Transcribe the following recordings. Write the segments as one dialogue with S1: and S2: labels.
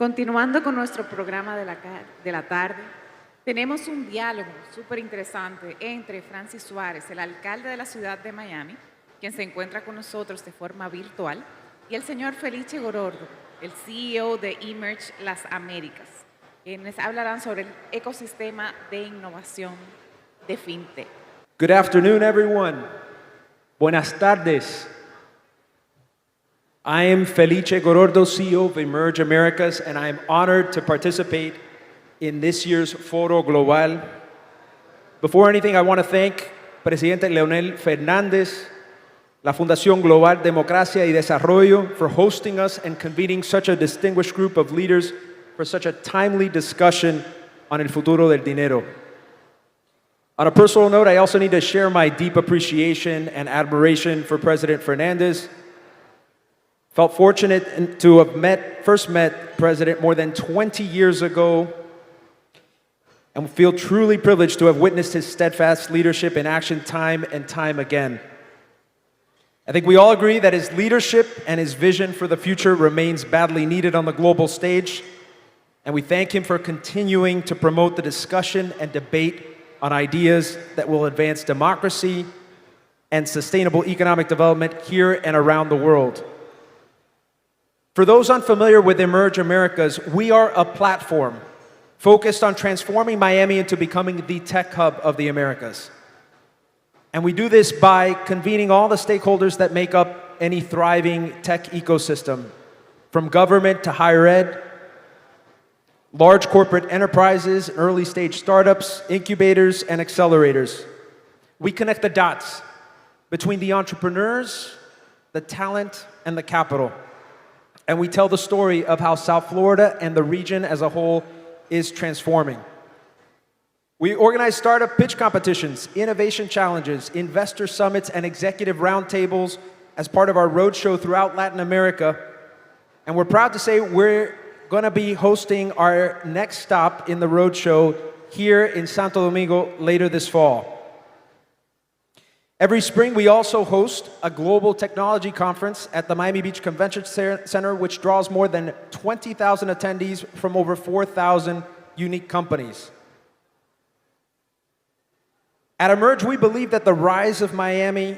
S1: Continuando con nuestro programa de la tarde, tenemos un diálogo súper interesante entre Francis Suárez, el alcalde de la ciudad de Miami, quien se encuentra con nosotros de forma virtual, y el señor Felice Gorordo, el CEO de Emerge Las Américas, quienes hablarán sobre el ecosistema de innovación de FinTech.
S2: Good afternoon, everyone. Buenas tardes. I am Felice Gorordo, CEO of Emerge Americas, and I am honored to participate in this year's Foro Global. Before anything, I want to thank Presidente Leonel Fernández, la Fundación Global Democracia y Desarrollo for hosting us and convening such a distinguished group of leaders for such a timely discussion on el futuro del dinero. On a personal note, I also need to share my deep appreciation and admiration for President Fernández. Felt fortunate to have first met President more than 20 years ago, and feel truly privileged to have witnessed his steadfast leadership in action time and time again. I think we all agree that his leadership and his vision for the future remains badly needed on the global stage, and we thank him for continuing to promote the discussion and debate on ideas that will advance democracy and sustainable economic development here and around the world. For those unfamiliar with Emerge Americas, we are a platform focused on transforming Miami into becoming the tech hub of the Americas. And we do this by convening all the stakeholders that make up any thriving tech ecosystem, from government to higher ed, large corporate enterprises, early stage startups, incubators, and accelerators. We connect the dots between the entrepreneurs, the talent, and the capital. And we tell the story of how South Florida and the region as a whole is transforming. We organize startup pitch competitions, innovation challenges, investor summits, and executive roundtables as part of our roadshow throughout Latin America. And we're proud to say we're going to be hosting our next stop in the roadshow here in Santo Domingo later this fall. Every spring, we also host a global technology conference at the Miami Beach Convention Center, which draws more than 20,000 attendees from over 4,000 unique companies. At Emerge, we believe that the rise of Miami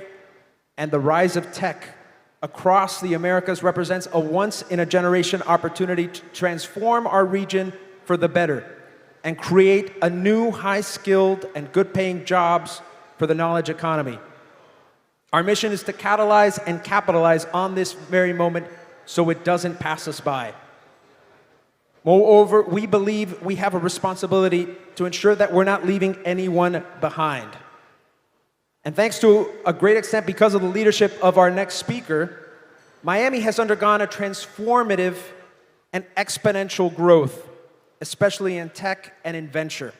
S2: and the rise of tech across the Americas represents a once-in-a-generation opportunity to transform our region for the better and create a new high-skilled and good-paying jobs for the knowledge economy. Our mission is to catalyze and capitalize on this very moment so it doesn't pass us by. Moreover, we believe we have a responsibility to ensure that we're not leaving anyone behind. And thanks to a great extent because of the leadership of our next speaker, Miami has undergone a transformative and exponential growth, especially in tech and in venture.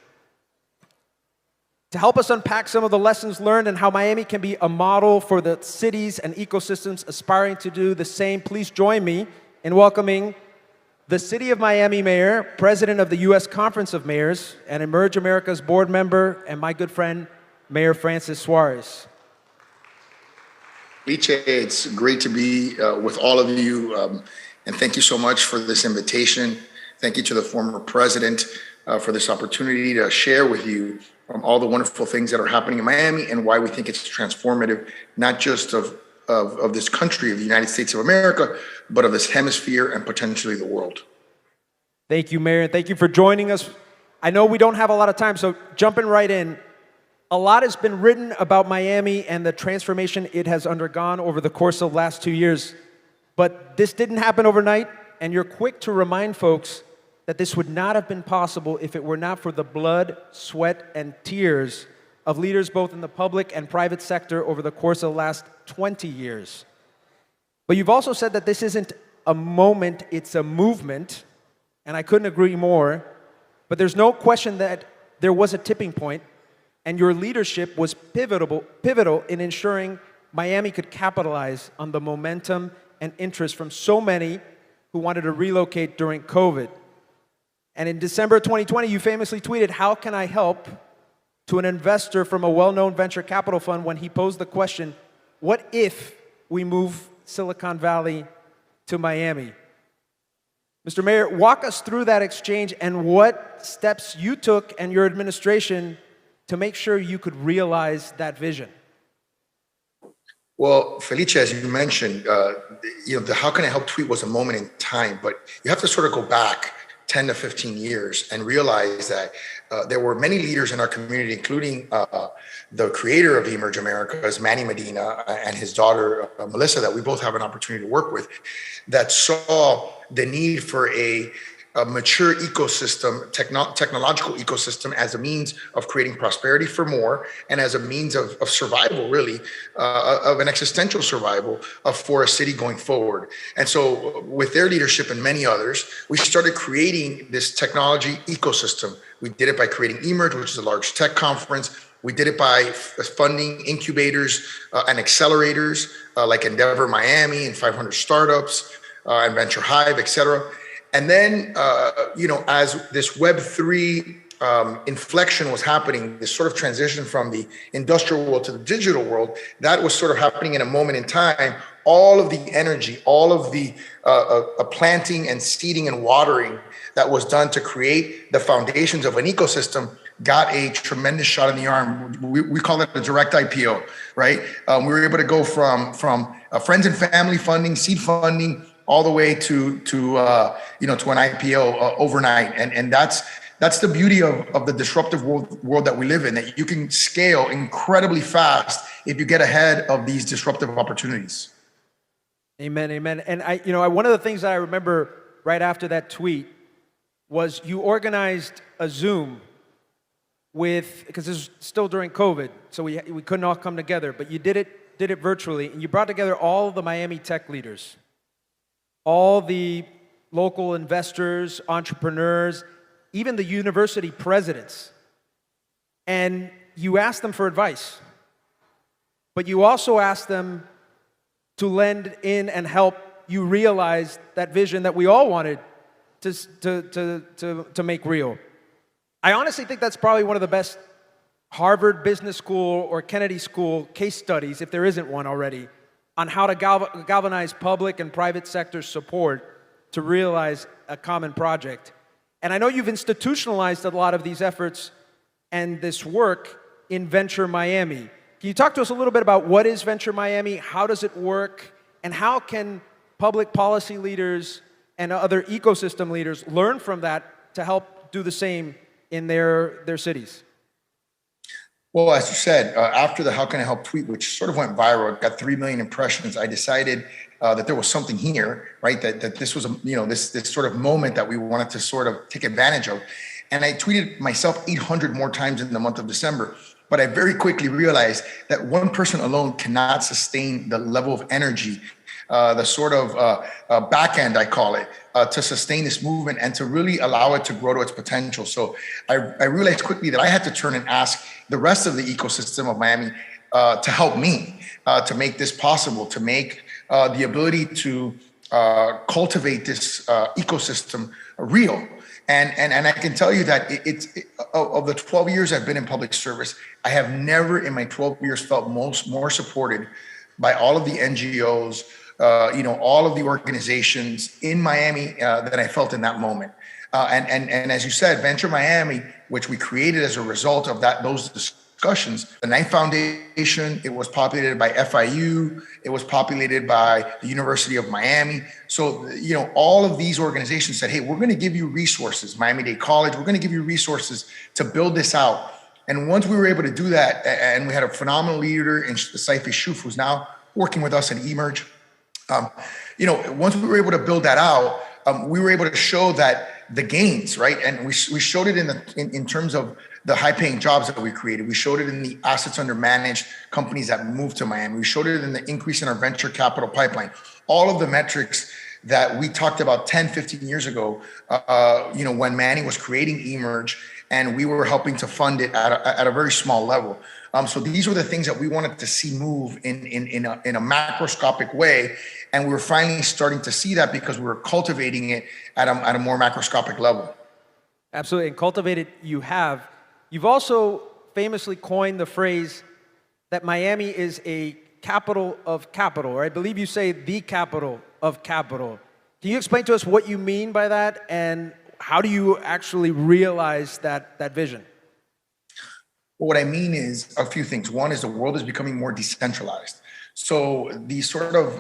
S2: To help us unpack some of the lessons learned and how Miami can be a model for the cities and ecosystems aspiring to do the same, please join me in welcoming the City of Miami Mayor, President of the U.S. Conference of Mayors, and Emerge America's board member, and my good friend, Mayor Francis Suarez.
S3: Felice, it's great to be with all of you, and thank you so much for this invitation. Thank you to the former president for this opportunity to share with you all the wonderful things that are happening in Miami and why we think it's transformative, not just of this country, of the United States of America, but of this hemisphere and potentially the world.
S2: Thank you, Mayor, and thank you for joining us. I know we don't have a lot of time, so jumping right in. A lot has been written about Miami and the transformation it has undergone over the course of the last 2 years. But this didn't happen overnight, and you're quick to remind folks that this would not have been possible if it were not for the blood, sweat, and tears of leaders both in the public and private sector over the course of the last 20 years. But you've also said that this isn't a moment, it's a movement, and I couldn't agree more. But there's no question that there was a tipping point, and your leadership was pivotal in ensuring Miami could capitalize on the momentum and interest from so many who wanted to relocate during COVID. And in December 2020, you famously tweeted, "How can I help?" to an investor from a well-known venture capital fund when he posed the question, what if we move Silicon Valley to Miami? Mr. Mayor, walk us through that exchange and what steps you took and your administration to make sure you could realize that vision.
S3: Well, Felice, as you mentioned, the How Can I Help tweet was a moment in time, but you have to sort of go back 10 to 15 years and realize that there were many leaders in our community, including the creator of Emerge Americas, Manny Medina, and his daughter, Melissa, that we both have an opportunity to work with, that saw the need for a mature ecosystem, technological ecosystem, as a means of creating prosperity for more and as a means of survival, really, of an existential survival for a city going forward. And so with their leadership and many others, we started creating this technology ecosystem. We did it by creating Emerge, which is a large tech conference. We did it by funding incubators and accelerators like Endeavor Miami and 500 Startups and Venture Hive, et cetera. And then, as this Web3 inflection was happening, this sort of transition from the industrial world to the digital world, that was sort of happening in a moment in time. All of the energy, all of the planting and seeding and watering that was done to create the foundations of an ecosystem got a tremendous shot in the arm. We call it a direct IPO, right? We were able to go from friends and family funding, seed funding, all the way to an IPO overnight, and that's the beauty of the disruptive world that we live in. That you can scale incredibly fast if you get ahead of these disruptive opportunities.
S2: Amen, amen. And one of the things that I remember right after that tweet was you organized a Zoom because this was still during COVID, so we couldn't all come together, but you did it virtually, and you brought together all the Miami tech leaders, all the local investors, entrepreneurs, even the university presidents. And you asked them for advice. But you also asked them to lend in and help you realize that vision that we all wanted to make real. I honestly think that's probably one of the best Harvard Business School or Kennedy School case studies, if there isn't one already, on how to galvanize public and private sector support to realize a common project. And I know you've institutionalized a lot of these efforts and this work in Venture Miami. Can you talk to us a little bit about what is Venture Miami, how does it work, and how can public policy leaders and other ecosystem leaders learn from that to help do the same in their cities?
S3: Well, as you said, after the How Can I Help tweet, which sort of went viral, it got 3 million impressions, I decided that there was something here, right? That this was this sort of moment that we wanted to sort of take advantage of. And I tweeted myself 800 more times in the month of December. But I very quickly realized that one person alone cannot sustain the level of energy, the sort of back end, I call it, to sustain this movement and to really allow it to grow to its potential. So I realized quickly that I had to turn and ask the rest of the ecosystem of Miami to help me to make this possible, to make the ability to cultivate this ecosystem real. And I can tell you that of the 12 years I've been in public service, I have never in my 12 years felt more supported by all of the NGOs, all of the organizations in Miami than I felt in that moment. And as you said, Venture Miami, which we created as a result of those discussions, the Knight Foundation, it was populated by FIU, it was populated by the University of Miami. So, all of these organizations said, hey, we're going to give you resources, Miami-Dade College, we're going to give you resources to build this out. And once we were able to do that, and we had a phenomenal leader in Saifi Shuf, who's now working with us in Emerge, once we were able to build that out, we were able to show that the gains, right? And we showed it in terms of the high-paying jobs that we created. We showed it in the assets under managed companies that moved to Miami. We showed it in the increase in our venture capital pipeline. All of the metrics that we talked about 10, 15 years ago, when Manny was creating Emerge, and we were helping to fund it at a very small level. So these were the things that we wanted to see move in a macroscopic way. And we were finally starting to see that because we were cultivating it at a more macroscopic level.
S2: Absolutely, and cultivated you have. You've also famously coined the phrase that Miami is a capital of capital, or I believe you say the capital of capital. Can you explain to us what you mean by that, and how do you actually realize that vision?
S3: Well, what I mean is a few things. One is the world is becoming more decentralized. So these sort of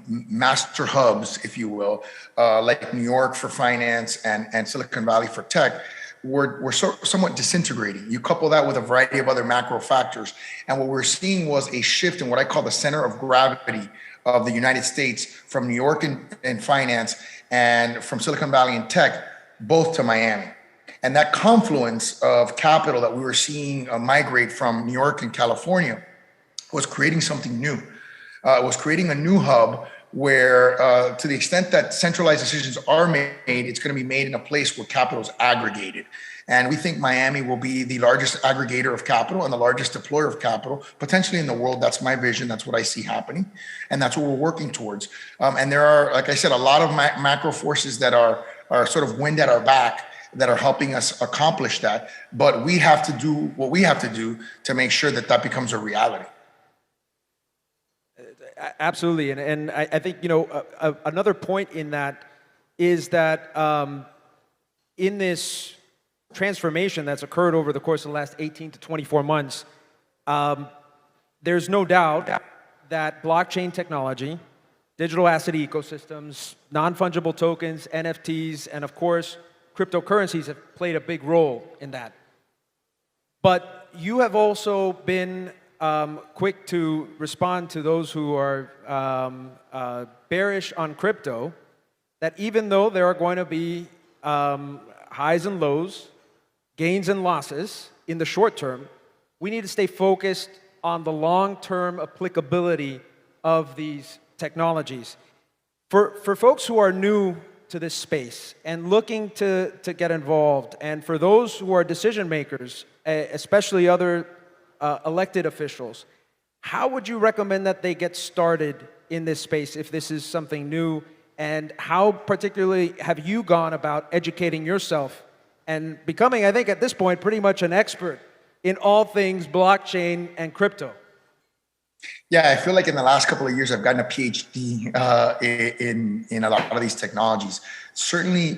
S3: master hubs, if you will, like New York for finance and Silicon Valley for tech, were somewhat disintegrating. You couple that with a variety of other macro factors, and what we're seeing was a shift in what I call the center of gravity of the United States from New York in finance and from Silicon Valley in tech, both to Miami. And that confluence of capital that we were seeing migrate from New York and California was creating something new. It was creating a new hub where, to the extent that centralized decisions are made, it's going to be made in a place where capital is aggregated. And we think Miami will be the largest aggregator of capital and the largest deployer of capital, potentially in the world. That's my vision. That's what I see happening. And that's what we're working towards. And there are, like I said, a lot of macro forces that are sort of wind at our back that are helping us accomplish that. But we have to do what we have to do to make sure that that becomes a reality.
S2: Absolutely. And I think, another point in that is that in this transformation that's occurred over the course of the last 18 to 24 months, there's no doubt that blockchain technology, digital asset ecosystems, non-fungible tokens, NFTs, and of course, cryptocurrencies have played a big role in that. But you have also been quick to respond to those who are bearish on crypto, that even though there are going to be highs and lows, gains and losses in the short term, we need to stay focused on the long-term applicability of these technologies. For folks who are new to this space and looking to get involved, and for those who are decision makers, especially other elected officials, how would you recommend that they get started in this space if this is something new? And how particularly have you gone about educating yourself and becoming, I think at this point, pretty much an expert in all things blockchain and crypto?
S3: Yeah, I feel like in the last couple of years, I've gotten a PhD in a lot of these technologies. Certainly,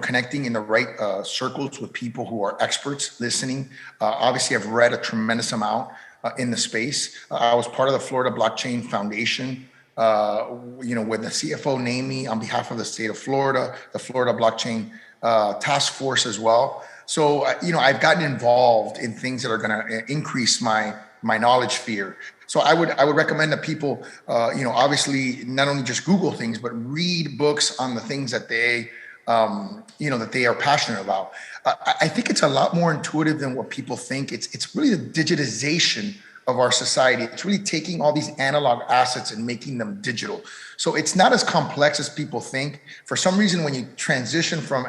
S3: connecting in the right circles with people who are experts, listening. Obviously, I've read a tremendous amount in the space. I was part of the Florida Blockchain Foundation, when the CFO named me on behalf of the state of Florida, the Florida Blockchain Task Force as well. So, I've gotten involved in things that are going to increase my knowledge sphere. So I would recommend that people, obviously not only just Google things, but read books on the things that they, that they are passionate about. I think it's a lot more intuitive than what people think. It's really the digitization of our society. It's really taking all these analog assets and making them digital. So it's not as complex as people think. For some reason, when you transition from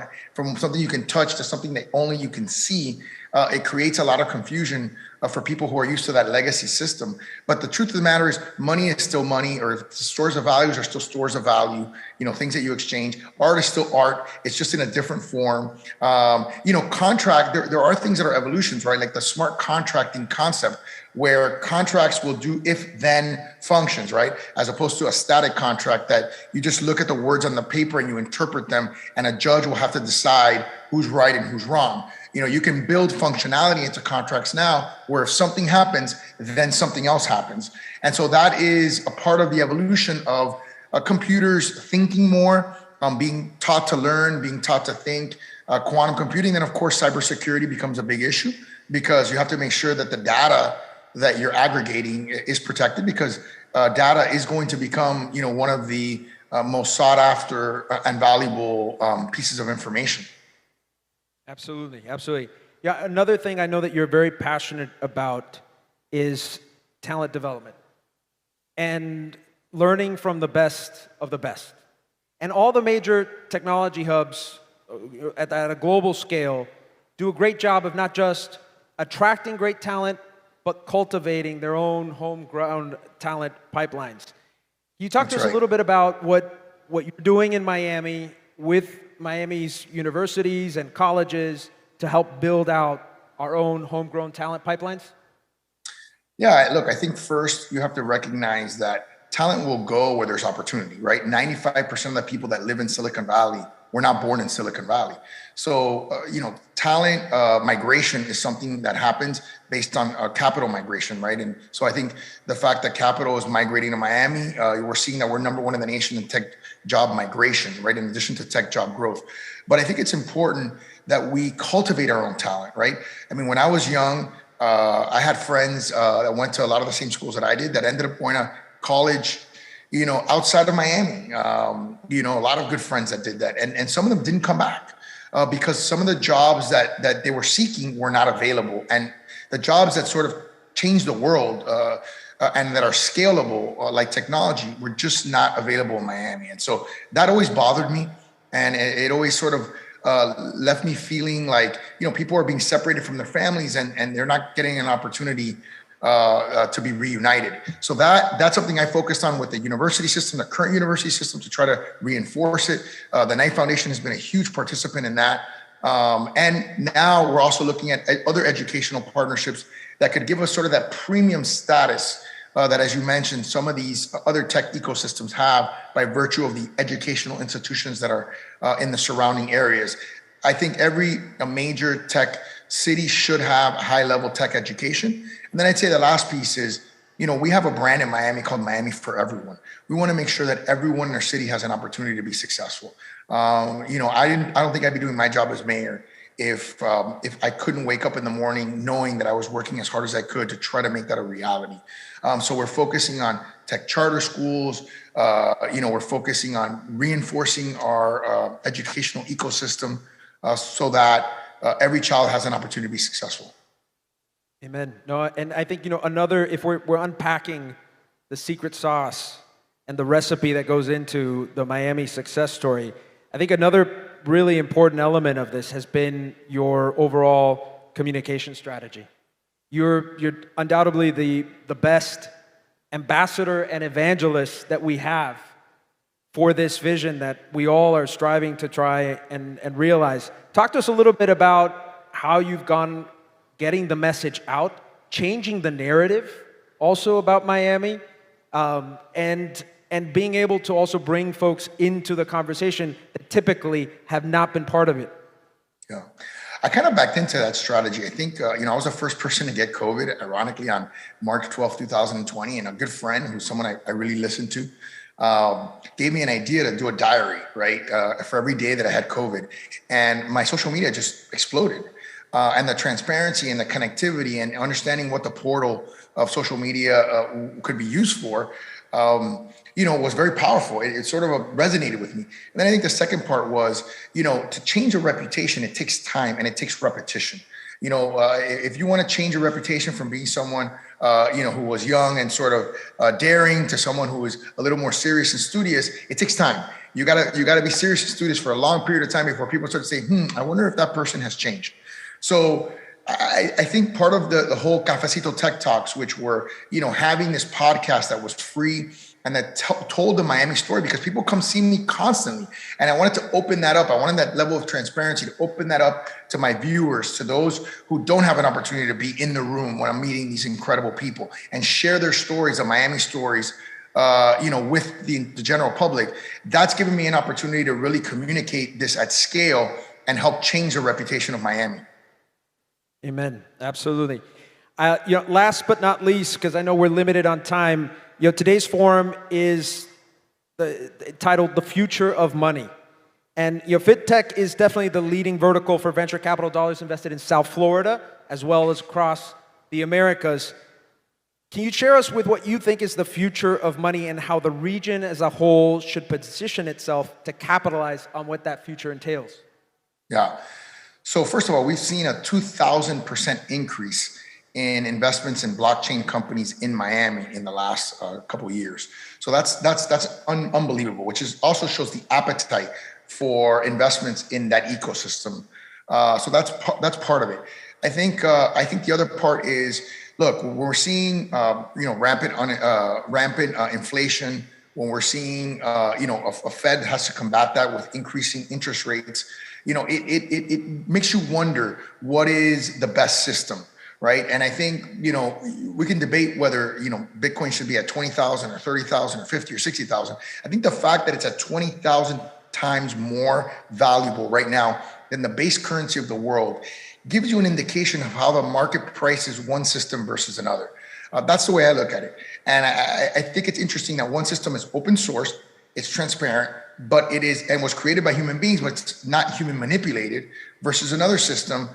S3: something you can touch to something that only you can see, it creates a lot of confusion for people who are used to that legacy system. But the truth of the matter is, money is still money, or stores of values are still stores of value, things that you exchange. Art is still art. It's just in a different form. Contract, there are things that are evolutions, right? Like the smart contracting concept, where contracts will do if-then functions, right? As opposed to a static contract that you just look at the words on the paper and you interpret them, and a judge will have to decide who's right and who's wrong. You can build functionality into contracts now where if something happens, then something else happens. And so that is a part of the evolution of computers thinking more, being taught to learn, being taught to think, quantum computing. Then, of course, cybersecurity becomes a big issue, because you have to make sure that the data that you're aggregating is protected, because data is going to become, one of the most sought after and valuable pieces of information.
S2: Absolutely, absolutely. Yeah, another thing I know that you're very passionate about is talent development and learning from the best of the best. And all the major technology hubs at a global scale do a great job of not just attracting great talent, but cultivating their own homegrown talent pipelines. Can you talk to us a little bit about what you're doing in Miami with Miami's universities and colleges to help build out our own homegrown talent pipelines?
S3: Yeah, look, I think first you have to recognize that talent will go where there's opportunity, right? 95% of the people that live in Silicon Valley were not born in Silicon Valley. So, talent migration is something that happens based on capital migration, right? And so I think the fact that capital is migrating to Miami, we're seeing that we're number one in the nation in tech job migration, right? In addition to tech job growth. But I think it's important that we cultivate our own talent, right? I mean, when I was young, I had friends that went to a lot of the same schools that I did that ended up going to college, outside of Miami. A lot of good friends that did that. And some of them didn't come back because some of the jobs that they were seeking were not available. And the jobs that sort of change the world and that are scalable, like technology, were just not available in Miami. And so that always bothered me. And it always sort of left me feeling like, people are being separated from their families and they're not getting an opportunity to be reunited. So that's something I focused on with the university system, the current university system, to try to reinforce it. The Knight Foundation has been a huge participant in that. And now we're also looking at other educational partnerships that could give us sort of that premium status that, as you mentioned, some of these other tech ecosystems have by virtue of the educational institutions that are in the surrounding areas. I think every major tech city should have high-level tech education. And then I'd say the last piece is, we have a brand in Miami called Miami for Everyone. We want to make sure that everyone in our city has an opportunity to be successful. I don't think I'd be doing my job as mayor if I couldn't wake up in the morning knowing that I was working as hard as I could to try to make that a reality. So we're focusing on tech charter schools. We're focusing on reinforcing our educational ecosystem so that every child has an opportunity to be successful.
S2: Amen. No, and I think, another, if we're unpacking the secret sauce and the recipe that goes into the Miami success story, I think another really important element of this has been your overall communication strategy. You're undoubtedly the best ambassador and evangelist that we have for this vision that we all are striving to try and realize. Talk to us a little bit about how you've gone getting the message out, changing the narrative also about Miami, and being able to also bring folks into the conversation that typically have not been part of it.
S3: Yeah. I kind of backed into that strategy. I think, I was the first person to get COVID, ironically, on March 12th, 2020. And a good friend, who's someone I really listened to, gave me an idea to do a diary, right, for every day that I had COVID. And my social media just exploded. And the transparency and the connectivity and understanding what the portal of social media could be used for, was very powerful. It sort of resonated with me. And then I think the second part was, to change a reputation, it takes time and it takes repetition. If you want to change a reputation from being someone, who was young and sort of daring to someone who was a little more serious and studious, it takes time. You gotta be serious and studious for a long period of time before people start to say, I wonder if that person has changed. So I think part of the whole Cafecito Tech Talks, which were, having this podcast that was free and that told the Miami story, because people come see me constantly. And I wanted to open that up. I wanted that level of transparency to open that up to my viewers, to those who don't have an opportunity to be in the room when I'm meeting these incredible people and share their stories, the Miami stories, with the general public. That's given me an opportunity to really communicate this at scale and help change the reputation of Miami.
S2: Amen. Absolutely. Last but not least, because I know we're limited on time, today's forum is titled "The Future of Money," and FitTech is definitely the leading vertical for venture capital dollars invested in South Florida as well as across the Americas. Can you share us with what you think is the future of money and how the region as a whole should position itself to capitalize on what that future entails?
S3: Yeah. So first of all, we've seen a 2,000% increase in investments in blockchain companies in Miami in the last couple of years. So that's unbelievable, which also shows the appetite for investments in that ecosystem. So that's part of it. I think the other part is, look, when we're seeing rampant inflation, when we're seeing a Fed has to combat that with increasing interest rates, it makes you wonder what is the best system, right? And I think, we can debate whether, Bitcoin should be at 20,000 or 30,000 or 50 or 60,000. I think the fact that it's at 20,000 times more valuable right now than the base currency of the world gives you an indication of how the market prices one system versus another. That's the way I look at it. And I think it's interesting that one system is open source, it's transparent, but it is, and was created by human beings, but it's not human manipulated, versus another system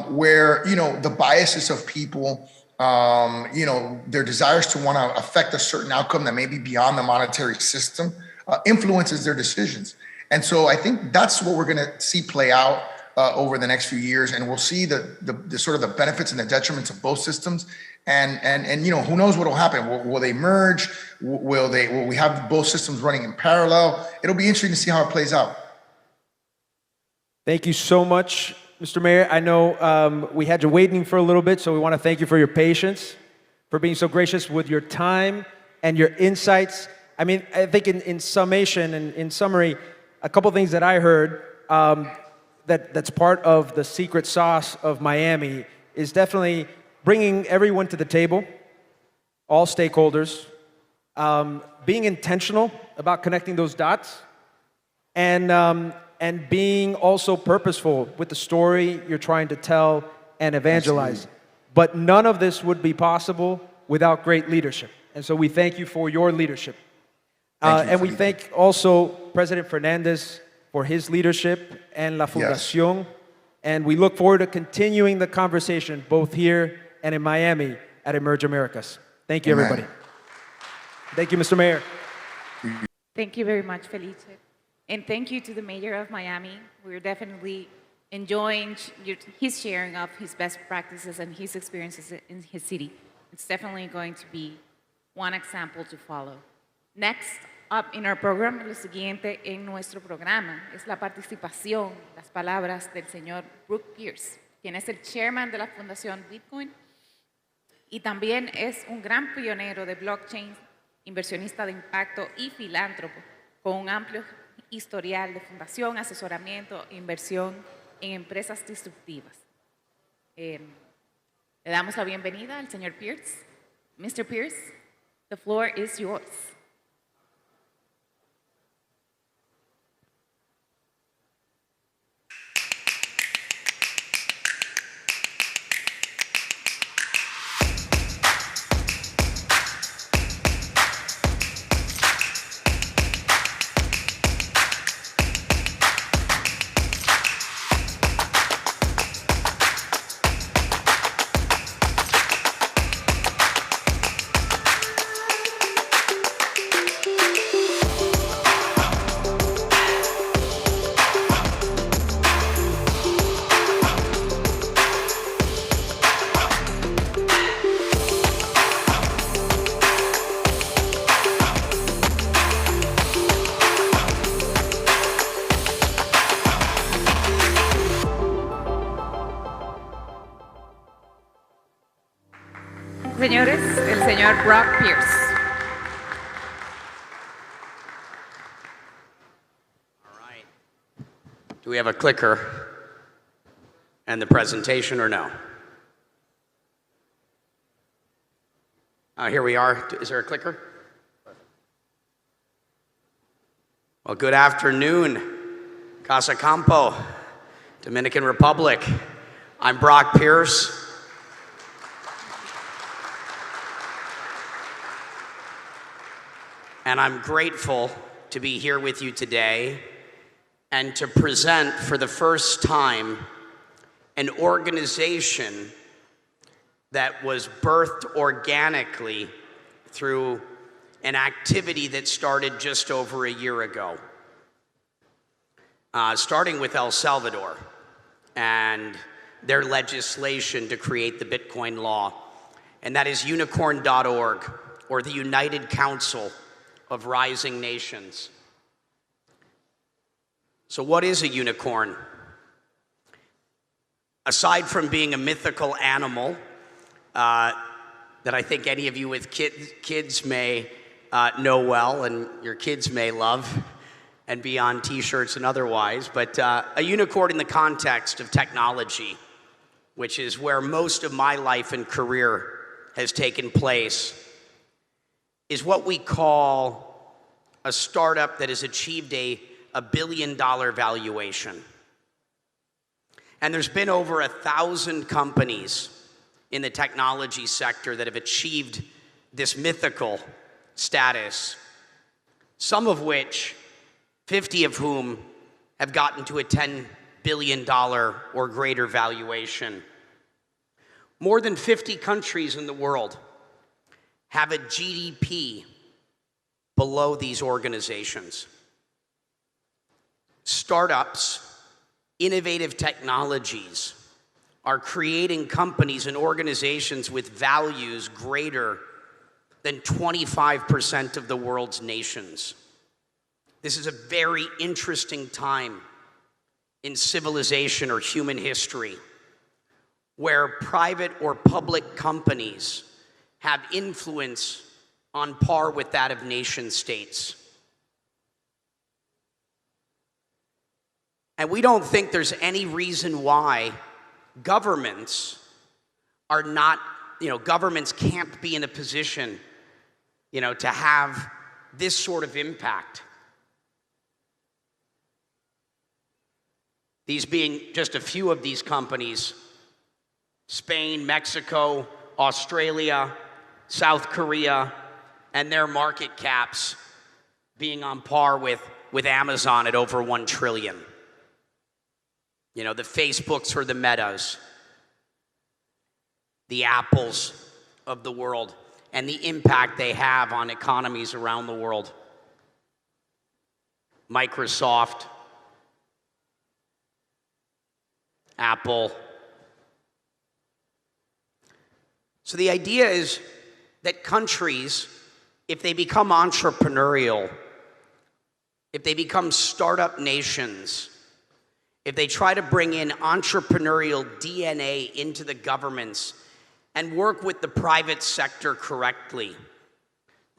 S3: where, the biases of people, their desires to want to affect a certain outcome that may be beyond the monetary system influences their decisions. And so I think that's what we're going to see play out over the next few years, and we'll see the sort of the benefits and the detriments of both systems. And who knows what will happen? Will they merge? Will we have both systems running in parallel? It'll be interesting to see how it plays out.
S2: Thank you so much, Mr. Mayor. I know we had you waiting for a little bit, so we want to thank you for your patience, for being so gracious with your time and your insights. I mean, I think in summation and in summary, a couple things that I heard that's part of the secret sauce of Miami is definitely bringing everyone to the table, all stakeholders, being intentional about connecting those dots, and being also purposeful with the story you're trying to tell and evangelize. Absolutely. But none of this would be possible without great leadership. And so we thank you for your leadership. And we thank also President Fernandez for his leadership and La Fundación. Yes. And we look forward to continuing the conversation both here and in Miami at Emerge Americas. Thank you, everybody. Thank you, Mr. Mayor.
S1: Thank you very much, Felice. And thank you to the Mayor of Miami. We're definitely enjoying his sharing of his best practices and his experiences in his city. It's definitely going to be one example to follow. Next up in our program, lo siguiente en nuestro programa es la participación, las palabras del señor Brooke Pierce, quien es el chairman de la Fundación Bitcoin y también es un gran pionero de blockchain, inversionista de impacto y filántropo, con un amplio historial de fundación, asesoramiento e inversión en empresas disruptivas. Le damos la bienvenida al señor Pierce. Mr. Pierce, the floor is yours. Señores, el señor Brock Pierce.
S4: All right. Do we have a clicker and the presentation or no? Here we are. Is there a clicker? Well, good afternoon, Casa de Campo, Dominican Republic. I'm Brock Pierce. And I'm grateful to be here with you today and to present for the first time an organization that was birthed organically through an activity that started just over a year ago, starting with El Salvador and their legislation to create the Bitcoin law, and that is unicorn.org, or the United Council of Rising Nations. So what is a unicorn? Aside from being a mythical animal that I think any of you with kids may know well, and your kids may love and be on t-shirts and otherwise, but a unicorn in the context of technology which is where most of my life and career has taken place, is what we call a startup that has achieved a $1 billion valuation. And there's been over 1,000 companies in the technology sector that have achieved this mythical status, some of which, 50 of whom, have gotten to a $10 billion or greater valuation. More than 50 countries in the world have a GDP below these organizations. Startups, innovative technologies, are creating companies and organizations with values greater than 25% of the world's nations. This is a very interesting time in civilization or human history, where private or public companies have influence on par with that of nation states. And we don't think there's any reason why governments are not, governments can't be in a position, to have this sort of impact. These being just a few of these companies: Spain, Mexico, Australia, South Korea, and their market caps being on par with Amazon at over $1 trillion. The Facebooks or the Metas, the Apples of the world, and the impact they have on economies around the world. Microsoft, Apple. So the idea is that countries, if they become entrepreneurial, if they become startup nations, if they try to bring in entrepreneurial DNA into the governments and work with the private sector correctly,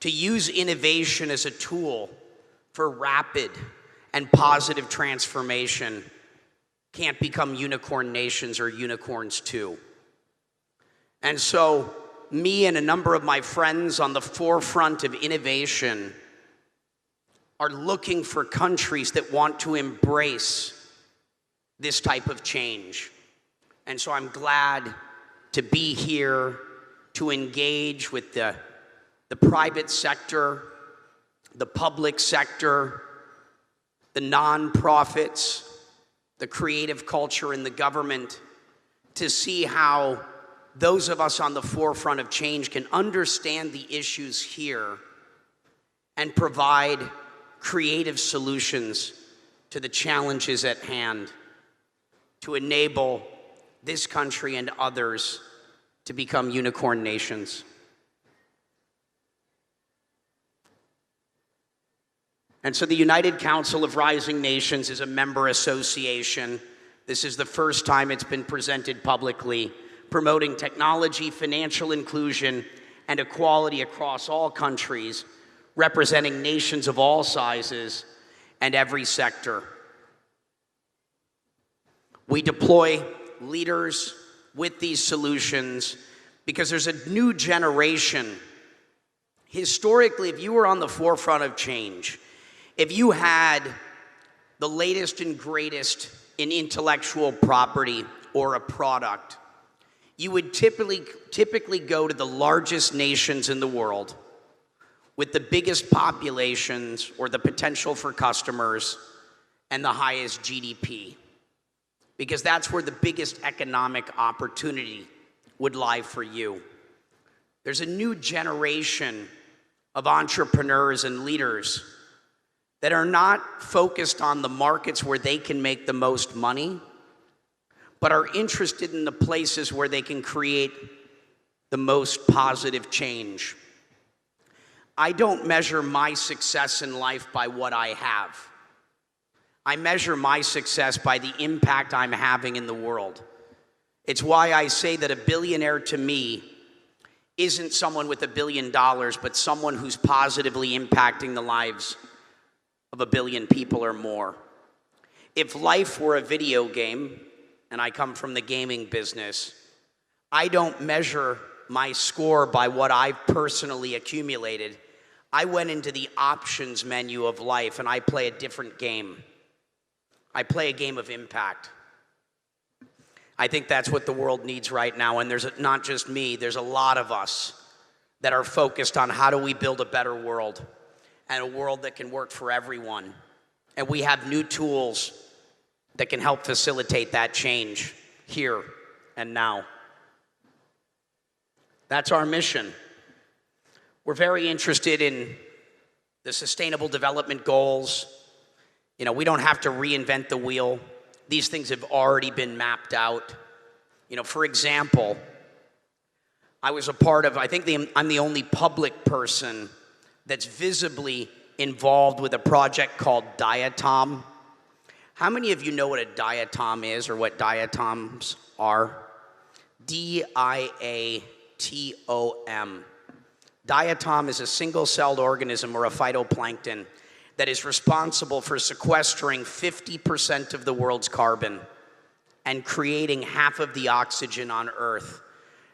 S4: to use innovation as a tool for rapid and positive transformation, can't become unicorn nations or unicorns too. And so, me and a number of my friends on the forefront of innovation are looking for countries that want to embrace this type of change. And so I'm glad to be here to engage with the private sector, the public sector, the nonprofits, the creative culture, and the government, to see how those of us on the forefront of change can understand the issues here and provide creative solutions to the challenges at hand, to enable this country and others to become unicorn nations. And so the United Council of Rising Nations is a member association. This is the first time it's been presented publicly, promoting technology, financial inclusion, and equality across all countries, representing nations of all sizes and every sector. We deploy leaders with these solutions because there's a new generation. Historically, if you were on the forefront of change, if you had the latest and greatest in intellectual property or a product, you would typically go to the largest nations in the world with the biggest populations or the potential for customers and the highest GDP, because that's where the biggest economic opportunity would lie for you. There's a new generation of entrepreneurs and leaders that are not focused on the markets where they can make the most money, but are interested in the places where they can create the most positive change. I don't measure my success in life by what I have. I measure my success by the impact I'm having in the world. It's why I say that a billionaire to me isn't someone with $1 billion, but someone who's positively impacting the lives of 1 billion people or more. If life were a video game, and I come from the gaming business, I don't measure my score by what I've personally accumulated. I went into the options menu of life and I play a different game. I play a game of impact. I think that's what the world needs right now, and there's not just me, there's a lot of us that are focused on how do we build a better world, and a world that can work for everyone. And we have new tools that can help facilitate that change here and now. That's our mission. We're very interested in the Sustainable Development Goals. You know, we don't have to reinvent the wheel. These things have already been mapped out. You know, for example, I was a part of, I'm the only public person that's visibly involved with a project called Diatom. How many of you know what a diatom is or what diatoms are? D-I-A-T-O-M. Diatom is a single-celled organism or a phytoplankton that is responsible for sequestering 50% of the world's carbon and creating half of the oxygen on Earth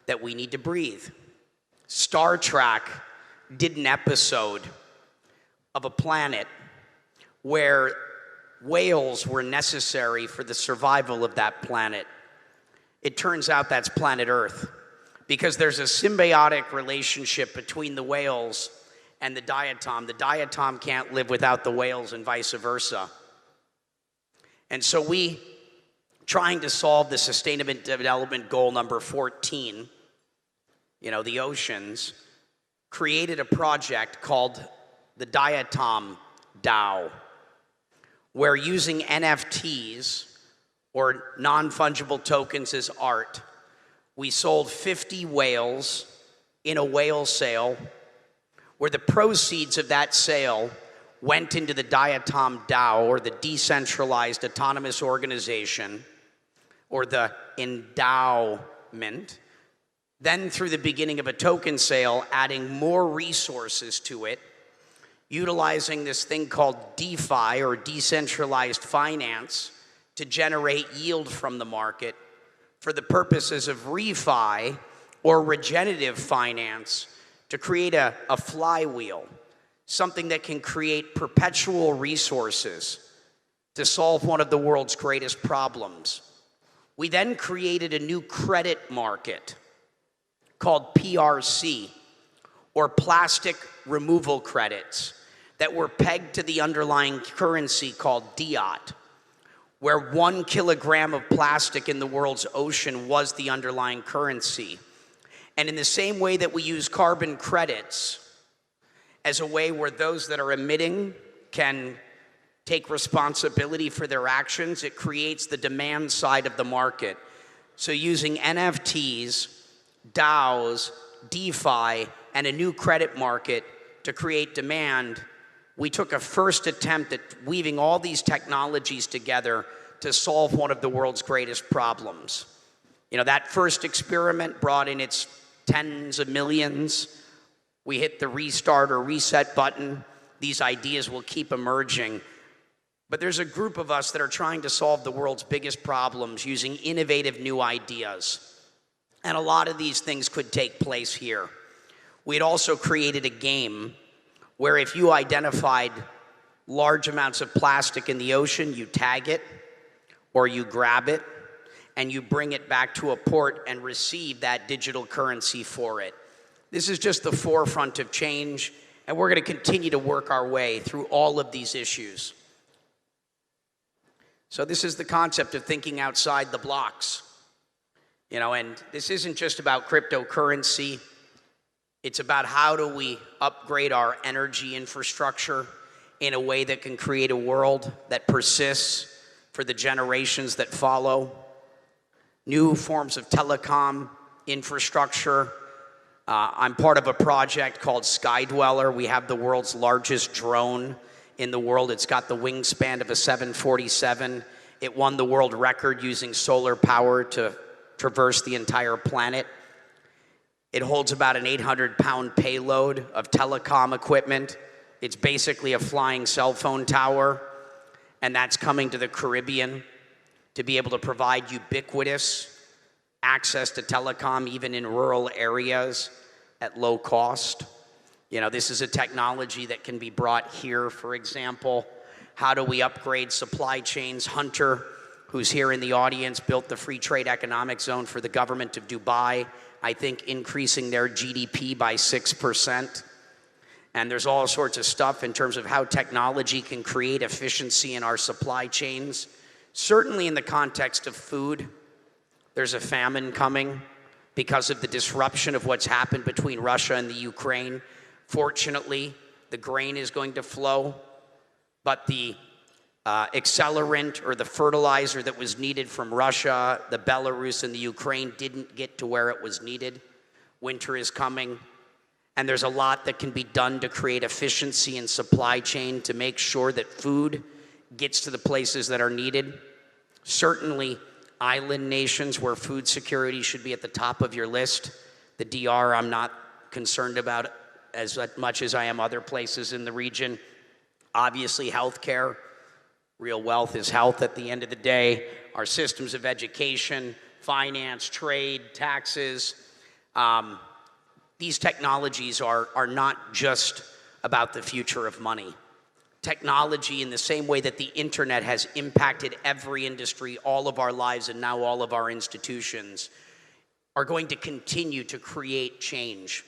S4: that we need to breathe. Star Trek did an episode of a planet where whales were necessary for the survival of that planet. It turns out that's planet Earth, because there's a symbiotic relationship between the whales and the diatom. The diatom can't live without the whales and vice versa. And so we, trying to solve the Sustainable Development Goal number 14, you know, the oceans, created a project called the Diatom DAO, where using NFTs, or non-fungible tokens as art, we sold 50 whales in a whale sale, where the proceeds of that sale went into the Diatom DAO, or the Decentralized Autonomous Organization, or the endowment. Then through the beginning of a token sale, adding more resources to it, utilizing this thing called DeFi, or decentralized finance, to generate yield from the market for the purposes of refi or regenerative finance, to create a flywheel, something that can create perpetual resources to solve one of the world's greatest problems. We then created a new credit market called PRC, or plastic removal credits, that were pegged to the underlying currency called DIOT, where 1 kilogram of plastic in the world's ocean was the underlying currency. And in the same way that we use carbon credits as a way where those that are emitting can take responsibility for their actions, it creates the demand side of the market. So using NFTs, DAOs, DeFi, and a new credit market to create demand, we took a first attempt at weaving all these technologies together to solve one of the world's greatest problems. You know, that first experiment brought in its tens of millions. We hit the restart or reset button. These ideas will keep emerging. But there's a group of us that are trying to solve the world's biggest problems using innovative new ideas. And a lot of these things could take place here. We had also created a game where if you identified large amounts of plastic in the ocean, you tag it or you grab it and you bring it back to a port and receive that digital currency for it. This is just the forefront of change, and we're going to continue to work our way through all of these issues. So this is the concept of thinking outside the blocks. You know, and this isn't just about cryptocurrency. It's about how do we upgrade our energy infrastructure in a way that can create a world that persists for the generations that follow. New forms of telecom infrastructure. I'm part of a project called Skydweller. We have the world's largest drone in the world. It's got the wingspan of a 747. It won the world record using solar power to traverse the entire planet. It holds about an 800-pound payload of telecom equipment. It's basically a flying cell phone tower, and that's coming to the Caribbean. to be able to provide ubiquitous access to telecom, even in rural areas at low cost. You know, this is a technology that can be brought here, for example. How do we upgrade supply chains? Hunter, who's here in the audience, built the free trade economic zone for the government of Dubai, I think increasing their GDP by 6%. And there's all sorts of stuff in terms of how technology can create efficiency in our supply chains. Certainly in the context of food, there's a famine coming because of the disruption of what's happened between Russia and the Ukraine. Fortunately, the grain is going to flow, but the accelerant or the fertilizer that was needed from Russia, the Belarus, and the Ukraine didn't get to where it was needed. Winter is coming, and there's a lot that can be done to create efficiency in supply chain to make sure that food gets to the places that are needed. Certainly, island nations where food security should be at the top of your list. The DR, I'm not concerned about as much as I am other places in the region. Obviously, healthcare. Real wealth is health at the end of the day. Our systems of education, finance, trade, taxes. These technologies are not just about the future of money. Technology, in the same way that the internet has impacted every industry, all of our lives, and now all of our institutions, are going to continue to create change,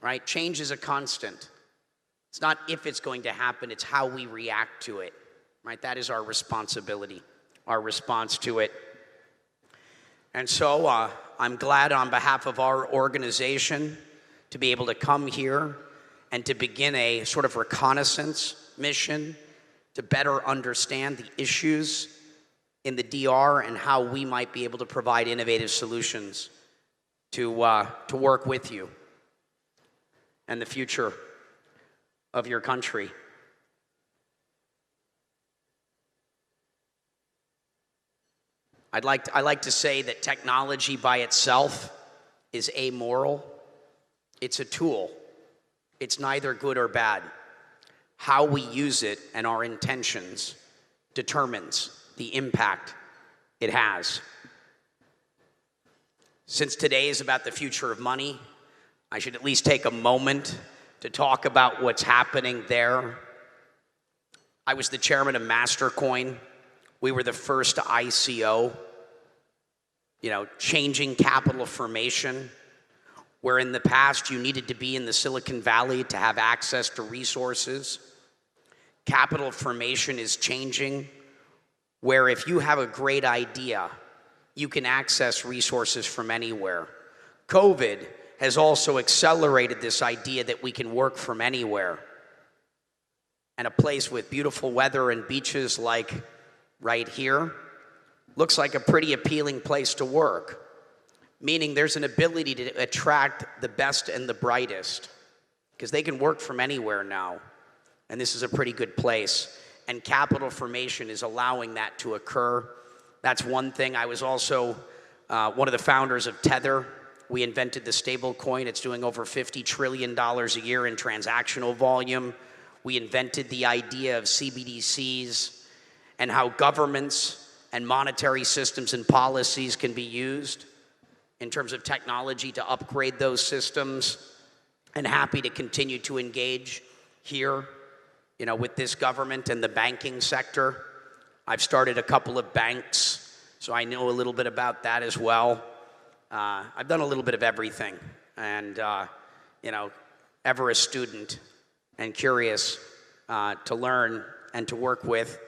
S4: right? Change is a constant. It's not if it's going to happen, it's how we react to it, right? That is our responsibility, our response to it. And so I'm glad on behalf of our organization to be able to come here and to begin a sort of reconnaissance mission to better understand the issues in the DR and how we might be able to provide innovative solutions to work with you and the future of your country. I like to say that technology by itself is amoral. It's a tool. It's neither good or bad. How we use it and our intentions determines the impact it has. Since today is about the future of money, I should at least take a moment to talk about what's happening there. I was the chairman of Mastercoin. We were the first ICO, changing capital formation, where in the past you needed to be in the Silicon Valley to have access to resources. Capital formation is changing, where if you have a great idea, you can access resources from anywhere. COVID has also accelerated this idea that we can work from anywhere. And a place with beautiful weather and beaches like right here looks like a pretty appealing place to work, meaning there's an ability to attract the best and the brightest because they can work from anywhere now. And this is a pretty good place. And capital formation is allowing that to occur. That's one thing. I was also one of the founders of Tether. We invented the stable coin. It's doing over $50 trillion a year in transactional volume. We invented the idea of CBDCs and how governments and monetary systems and policies can be used in terms of technology to upgrade those systems, and happy to continue to engage here, with this government and the banking sector. I've started a couple of banks, so I know a little bit about that as well. I've done a little bit of everything, and ever a student and curious to learn and to work with.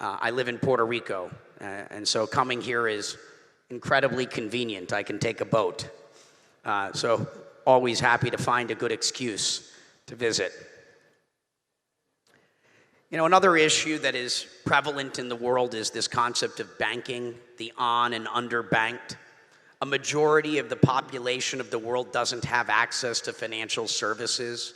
S4: I live in Puerto Rico, and so coming here is incredibly convenient. I can take a boat. So always happy to find a good excuse to visit. Another issue that is prevalent in the world is this concept of banking, the on and underbanked. A majority of the population of the world doesn't have access to financial services.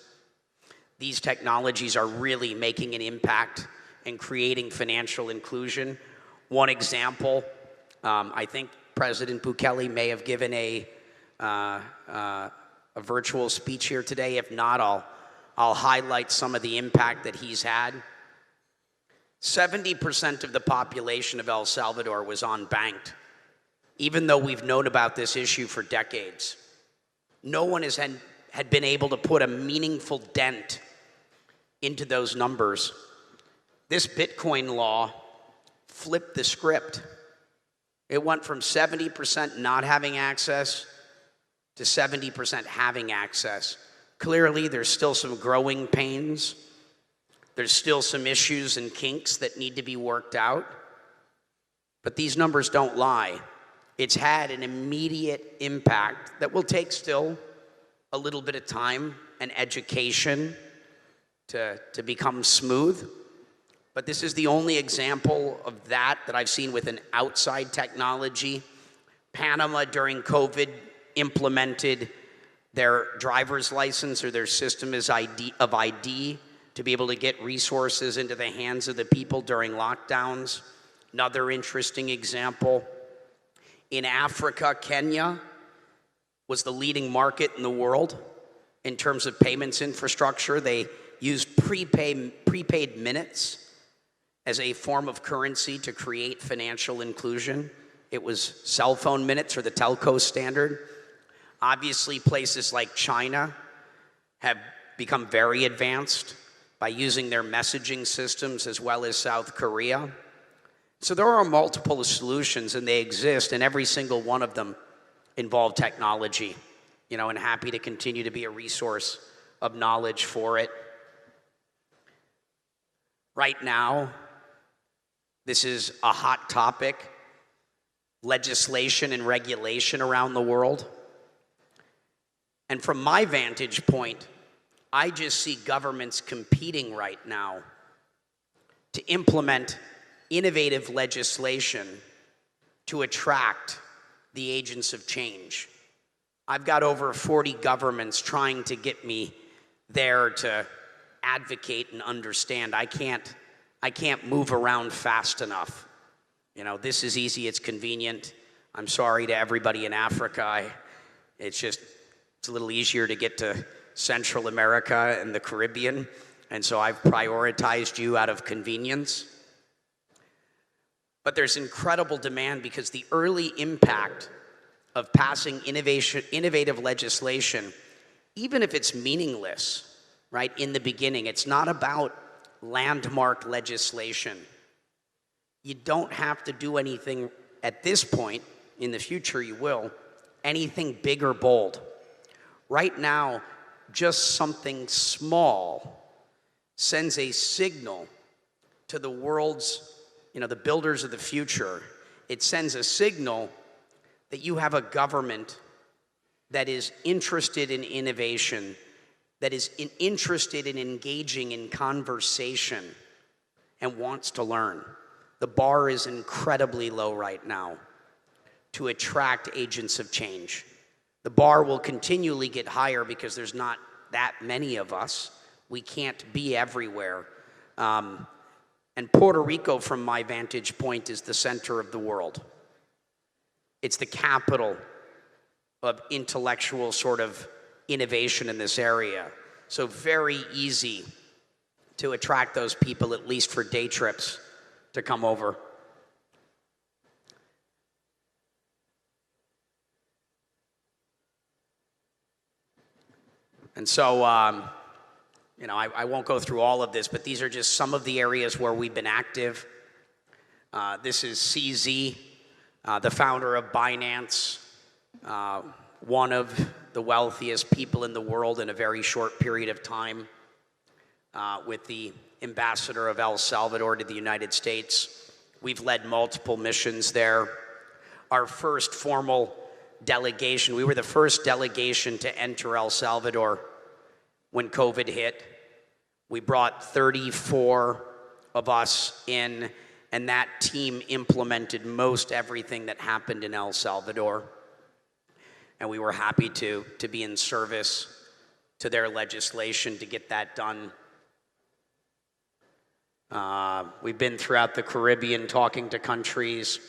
S4: These technologies are really making an impact in creating financial inclusion. One example, I think President Bukele may have given a virtual speech here today. If not, I'll highlight some of the impact that he's had. 70% of the population of El Salvador was unbanked, even though we've known about this issue for decades. No one had been able to put a meaningful dent into those numbers. This Bitcoin law flipped the script. It went from 70% not having access to 70% having access. Clearly, there's still some growing pains. There's still some issues and kinks that need to be worked out. But these numbers don't lie. It's had an immediate impact that will take still a little bit of time and education to become smooth. But this is the only example of that I've seen with an outside technology. Panama during COVID implemented their driver's license or their system of ID to be able to get resources into the hands of the people during lockdowns. Another interesting example. In Africa, Kenya was the leading market in the world in terms of payments infrastructure. They used prepaid minutes as a form of currency to create financial inclusion. It was cell phone minutes or the telco standard. Obviously, places like China have become very advanced by using their messaging systems, as well as South Korea. So there are multiple solutions, and they exist, and every single one of them involve technology, and happy to continue to be a resource of knowledge for it. Right now, this is a hot topic, legislation and regulation around the world. And from my vantage point, I just see governments competing right now to implement innovative legislation to attract the agents of change. I've got over 40 governments trying to get me there to advocate and understand. I can't move around fast enough. This is easy, it's convenient. I'm sorry to everybody in Africa. It's a little easier to get to Central America and the Caribbean, and so I've prioritized you out of convenience. But there's incredible demand because the early impact of passing innovative legislation, even if it's meaningless, right, in the beginning, it's not about landmark legislation. You don't have to do anything at this point. In the future, you will. Anything big or bold. Right now, just something small sends a signal to the world's, the builders of the future. It sends a signal that you have a government that is interested in innovation, that is interested in engaging in conversation and wants to learn. The bar is incredibly low right now to attract agents of change. The bar will continually get higher because there's not that many of us. We can't be everywhere. And Puerto Rico, from my vantage point, is the center of the world. It's the capital of intellectual sort of innovation in this area. So very easy to attract those people, at least for day trips, to come over. And so, I won't go through all of this, but these are just some of the areas where we've been active. This is CZ, the founder of Binance, one of the wealthiest people in the world in a very short period of time, with the ambassador of El Salvador to the United States. We've led multiple missions there. Our first formal delegation, we were the first delegation to enter El Salvador when COVID hit. We brought 34 of us in, and that team implemented most everything that happened in El Salvador. And we were happy to be in service to their legislation to get that done. We've been throughout the Caribbean talking to countries.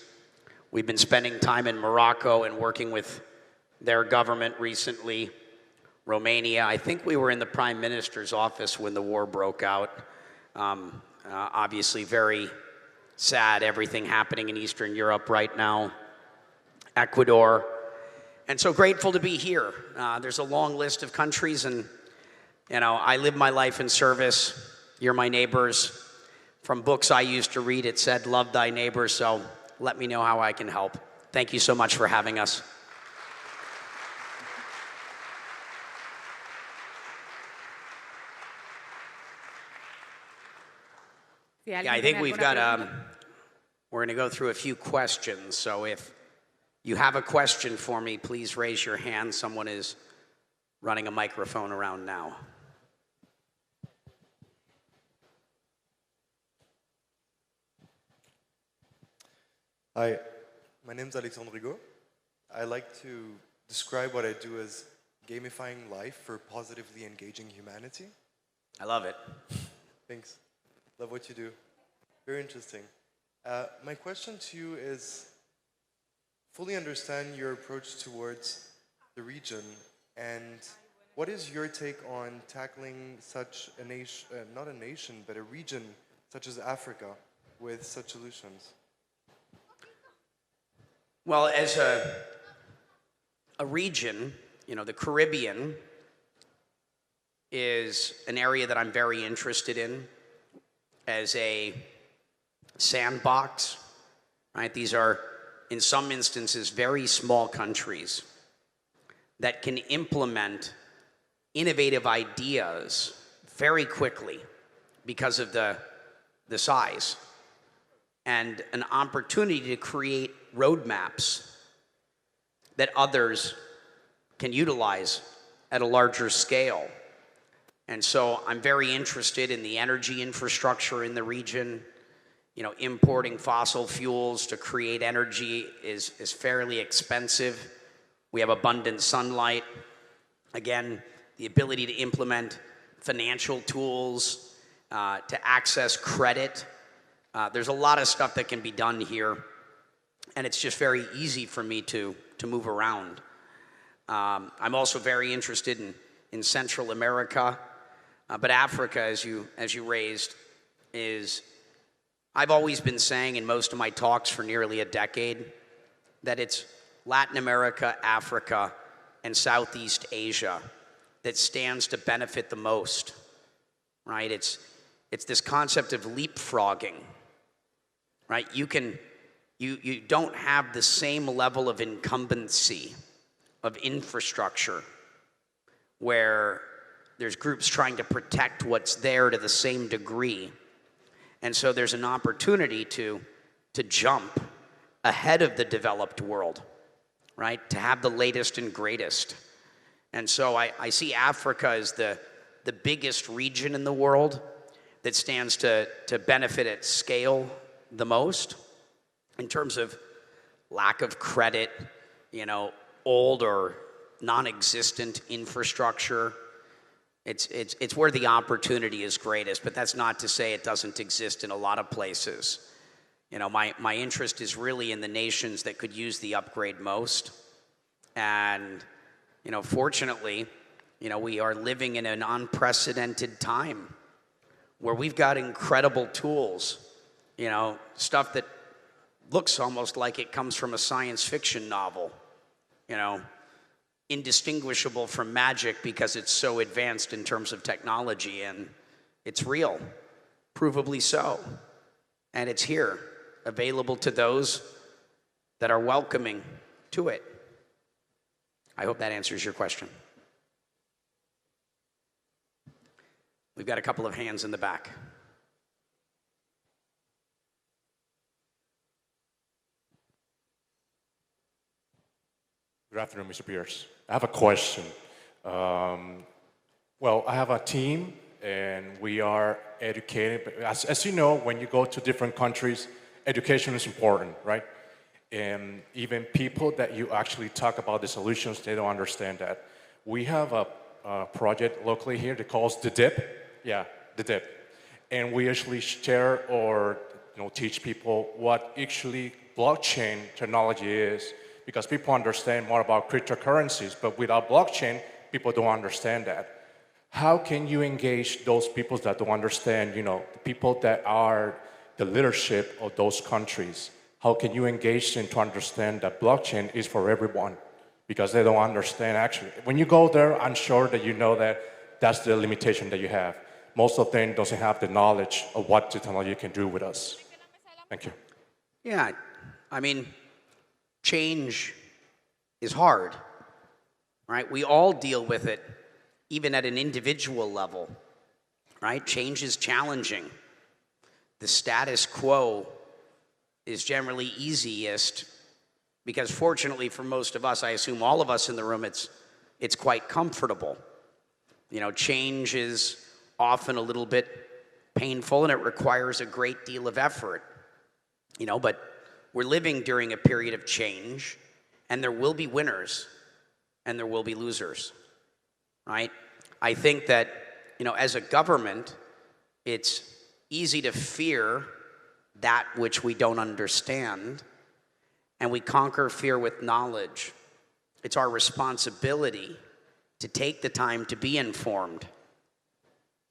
S4: We've been spending time in Morocco and working with their government recently. Romania, I think we were in the Prime Minister's office when the war broke out. Obviously very sad, everything happening in Eastern Europe right now, Ecuador. And so grateful to be here. There's a long list of countries, and I live my life in service. You're my neighbors. From books I used to read, it said, love thy neighbor, so let me know how I can help. Thank you so much for having us. Yeah, I think we've got, we're going to go through a few questions, so if you have a question for me, please raise your hand. Someone is running a microphone around now.
S5: Hi, my name is Alexandre Rigaud. I like to describe what I do as gamifying life for positively engaging humanity.
S4: I love it.
S5: Thanks. Love what you do. Very interesting. My question to you is, fully understand your approach towards the region, and what is your take on tackling such a nation, not a nation, but a region such as Africa with such solutions?
S4: Well, as a region, the Caribbean is an area that I'm very interested in as a sandbox, right? These are, in some instances, very small countries that can implement innovative ideas very quickly because of the size, and an opportunity to create roadmaps that others can utilize at a larger scale. And so I'm very interested in the energy infrastructure in the region. Importing fossil fuels to create energy is fairly expensive. We have abundant sunlight. Again, the ability to implement financial tools, to access credit. There's a lot of stuff that can be done here, and it's just very easy for me to move around. I'm also very interested in Central America, but Africa, as you raised, is, I've always been saying in most of my talks for nearly a decade that it's Latin America, Africa, and Southeast Asia that stands to benefit the most, right? It's this concept of leapfrogging, right? You don't have the same level of incumbency of infrastructure where there's groups trying to protect what's there to the same degree. And so there's an opportunity to jump ahead of the developed world, right? To have the latest and greatest. And so I see Africa as the biggest region in the world that stands to benefit at scale the most in terms of lack of credit, old or non-existent infrastructure. It's where the opportunity is greatest, but that's not to say it doesn't exist in a lot of places. My interest is really in the nations that could use the upgrade most. And, fortunately, we are living in an unprecedented time where we've got incredible tools, stuff that looks almost like it comes from a science fiction novel, indistinguishable from magic because it's so advanced in terms of technology, and it's real, provably so. And it's here, available to those that are welcoming to it. I hope that answers your question. We've got a couple of hands in the back.
S6: Good afternoon, Mr. Pierce. I have a question. Well, I have a team, and we are educating. As you know, when you go to different countries, education is important, right? And even people that you actually talk about the solutions, they don't understand that. We have a project locally here that calls the DIP. Yeah, the DIP. And we actually share or teach people what actually blockchain technology is, because people understand more about cryptocurrencies, but without blockchain, people don't understand that. How can you engage those people that don't understand, the people that are the leadership of those countries? How can you engage them to understand that blockchain is for everyone? Because they don't understand actually. When you go there, I'm sure that you know that that's the limitation that you have. Most of them doesn't have the knowledge of what the technology can do with us. Thank you.
S4: Yeah, I mean, change is hard, right? We all deal with it, even at an individual level, right? Change is challenging. The status quo is generally easiest because fortunately for most of us, I assume all of us in the room, it's quite comfortable. Change is often a little bit painful and it requires a great deal of effort, but we're living during a period of change and there will be winners and there will be losers, right? I think that, as a government, it's easy to fear that which we don't understand, and we conquer fear with knowledge. It's our responsibility to take the time to be informed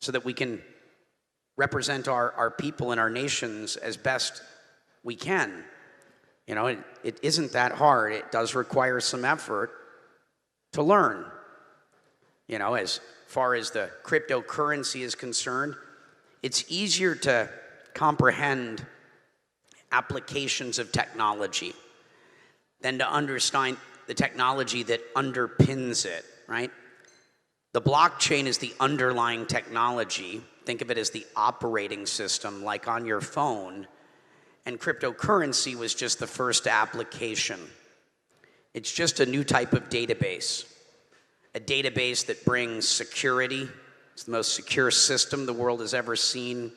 S4: so that we can represent our people and our nations as best we can. It isn't that hard. It does require some effort to learn. As far as the cryptocurrency is concerned, it's easier to comprehend applications of technology than to understand the technology that underpins it, right? The blockchain is the underlying technology. Think of it as the operating system, like on your phone. And cryptocurrency was just the first application. It's just a new type of database, a database that brings security. It's the most secure system the world has ever seen.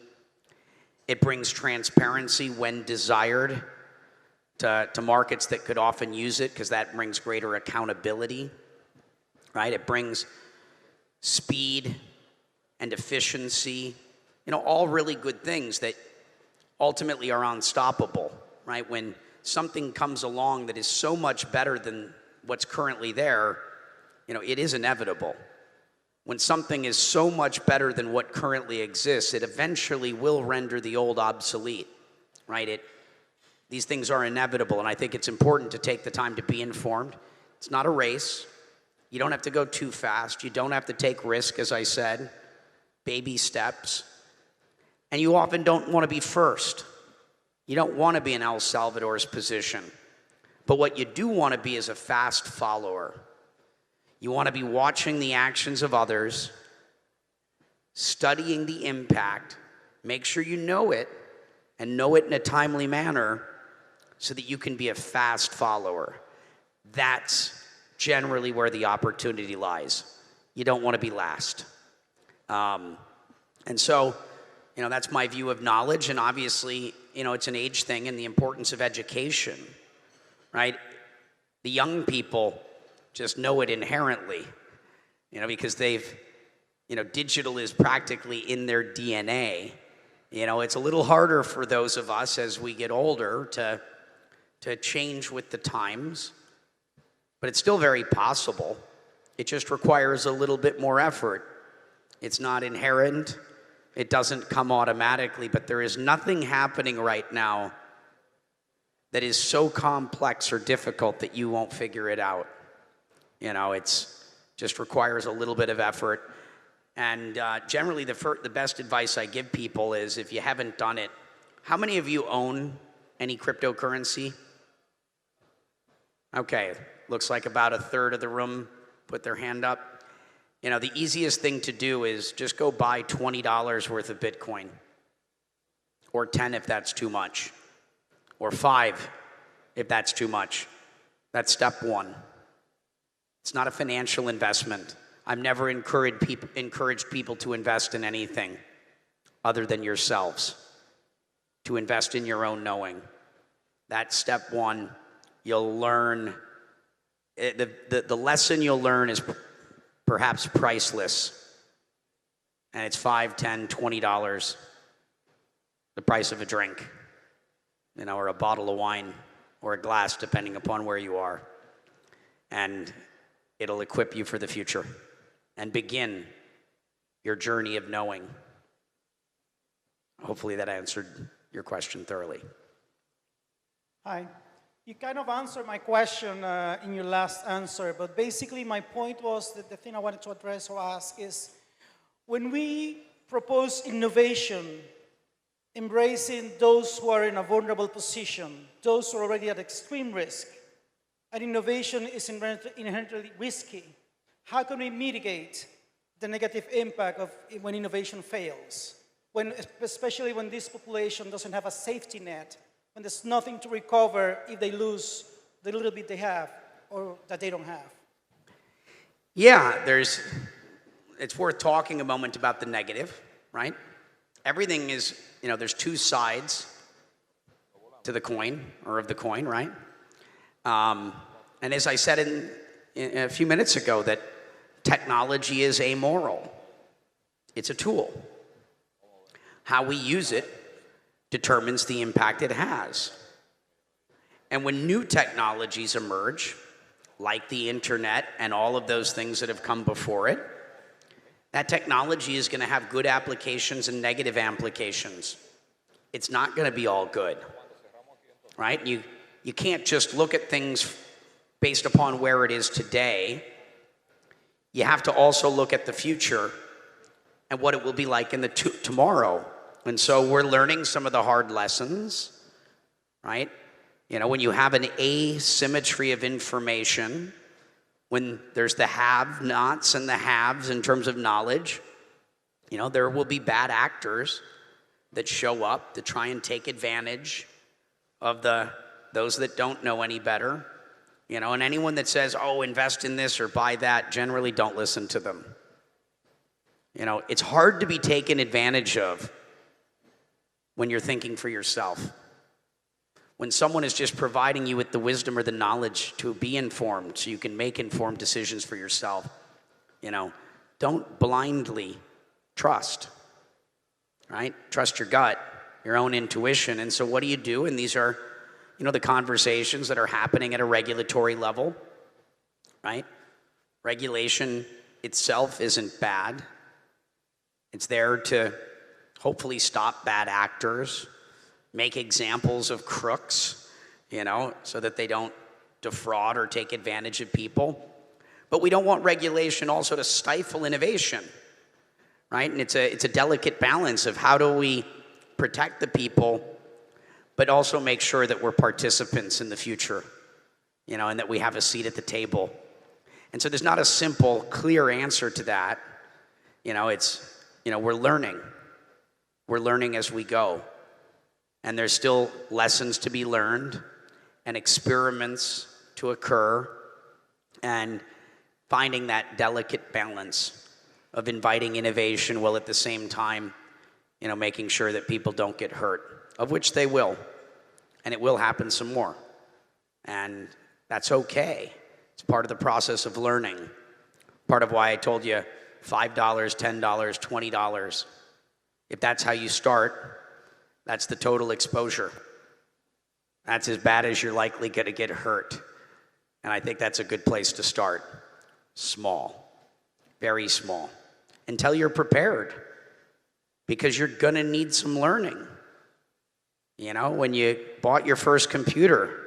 S4: It brings transparency when desired to markets that could often use it because that brings greater accountability, right? It brings speed and efficiency, all really good things that ultimately are unstoppable, right? When something comes along that is so much better than what's currently there, it is inevitable. When something is so much better than what currently exists, it eventually will render the old obsolete, right? These things are inevitable, and I think it's important to take the time to be informed. It's not a race. You don't have to go too fast. You don't have to take risk, as I said, baby steps. And you often don't want to be first. You don't want to be in El Salvador's position. But what you do want to be is a fast follower. You want to be watching the actions of others, studying the impact, make sure you know it, and know it in a timely manner so that you can be a fast follower. That's generally where the opportunity lies. You don't want to be last. And so, that's my view of knowledge, and obviously, it's an age thing and the importance of education, right? The young people just know it inherently, because digital is practically in their DNA. It's a little harder for those of us as we get older to change with the times, but it's still very possible. It just requires a little bit more effort. It's not inherent. It doesn't come automatically, but there is nothing happening right now that is so complex or difficult that you won't figure it out. It's just requires a little bit of effort. And generally, the best advice I give people is, if you haven't done it, how many of you own any cryptocurrency? Okay, looks like about a third of the room put their hand up. The easiest thing to do is just go buy $20 worth of Bitcoin, or 10 if that's too much, or 5 if that's too much. That's step one. It's not a financial investment. I've never encouraged people to invest in anything other than yourselves, to invest in your own knowing. That's step one. You'll learn, the lesson you'll learn is perhaps priceless. And it's $5, $10, $20, the price of a drink, or a bottle of wine, or a glass, depending upon where you are. And it'll equip you for the future. And begin your journey of knowing. Hopefully that answered your question thoroughly.
S7: Hi. You kind of answered my question in your last answer, but basically my point was that the thing I wanted to address or ask is, when we propose innovation, embracing those who are in a vulnerable position, those who are already at extreme risk, and innovation is inherently risky, how can we mitigate the negative impact of when innovation fails? Especially when this population doesn't have a safety net, when there's nothing to recover if they lose the little bit they have or that they don't have.
S4: Yeah, it's worth talking a moment about the negative, right? Everything is, there's two sides to the coin, or of the coin, right? And as I said in a few minutes ago, that technology is amoral. It's a tool. How we use it determines the impact it has. And when new technologies emerge, like the internet and all of those things that have come before it, that technology is going to have good applications and negative applications. It's not going to be all good, right? You can't just look at things based upon where it is today. You have to also look at the future and what it will be like in the tomorrow. And so we're learning some of the hard lessons, right? When you have an asymmetry of information, when there's the have-nots and the haves in terms of knowledge, there will be bad actors that show up to try and take advantage of those that don't know any better. And anyone that says, oh, invest in this or buy that, generally don't listen to them. It's hard to be taken advantage of when you're thinking for yourself. When someone is just providing you with the wisdom or the knowledge to be informed so you can make informed decisions for yourself, don't blindly trust, right? Trust your gut, your own intuition. And so what do? And these are, the conversations that are happening at a regulatory level, right? Regulation itself isn't bad. It's there to hopefully stop bad actors, make examples of crooks, so that they don't defraud or take advantage of people. But we don't want regulation also to stifle innovation, right? And it's a delicate balance of how do we protect the people, but also make sure that we're participants in the future, and that we have a seat at the table. And so there's not a simple, clear answer to that. We're learning. We're learning as we go. And there's still lessons to be learned and experiments to occur, and finding that delicate balance of inviting innovation while at the same time, making sure that people don't get hurt, of which they will. And it will happen some more. And that's okay. It's part of the process of learning. Part of why I told you $5, $10, $20. If that's how you start, that's the total exposure. That's as bad as you're likely going to get hurt. And I think that's a good place to start. Small. Very small. Until you're prepared. Because you're going to need some learning. When you bought your first computer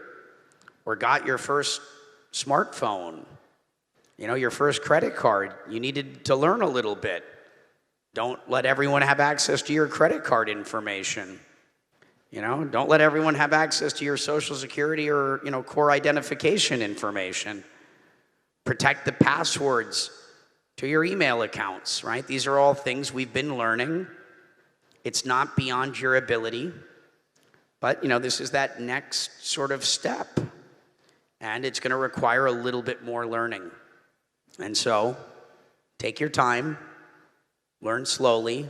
S4: or got your first smartphone, your first credit card, you needed to learn a little bit. Don't let everyone have access to your credit card information. Don't let everyone have access to your social security or, core identification information. Protect the passwords to your email accounts, right? These are all things we've been learning. It's not beyond your ability. But, this is that next sort of step. And it's going to require a little bit more learning. And so, take your time, learn slowly,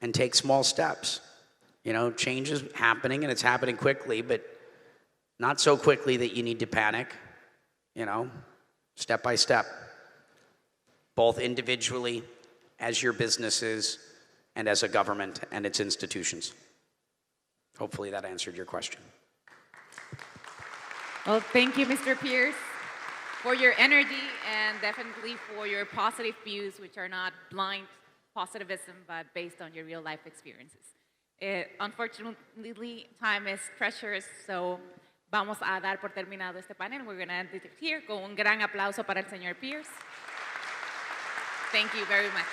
S4: and take small steps. Change is happening, and it's happening quickly, but not so quickly that you need to panic. Step by step. Both individually, as your businesses, and as a government and its institutions. Hopefully that answered your question.
S1: Well, thank you, Mr. Pierce, for your energy and definitely for your positive views, which are not blind positivism, but based on your real life experiences. Unfortunately, time is precious, so vamos a dar por terminado este panel. We're going to end it here con un gran aplauso para el señor Pierce. Thank you very much.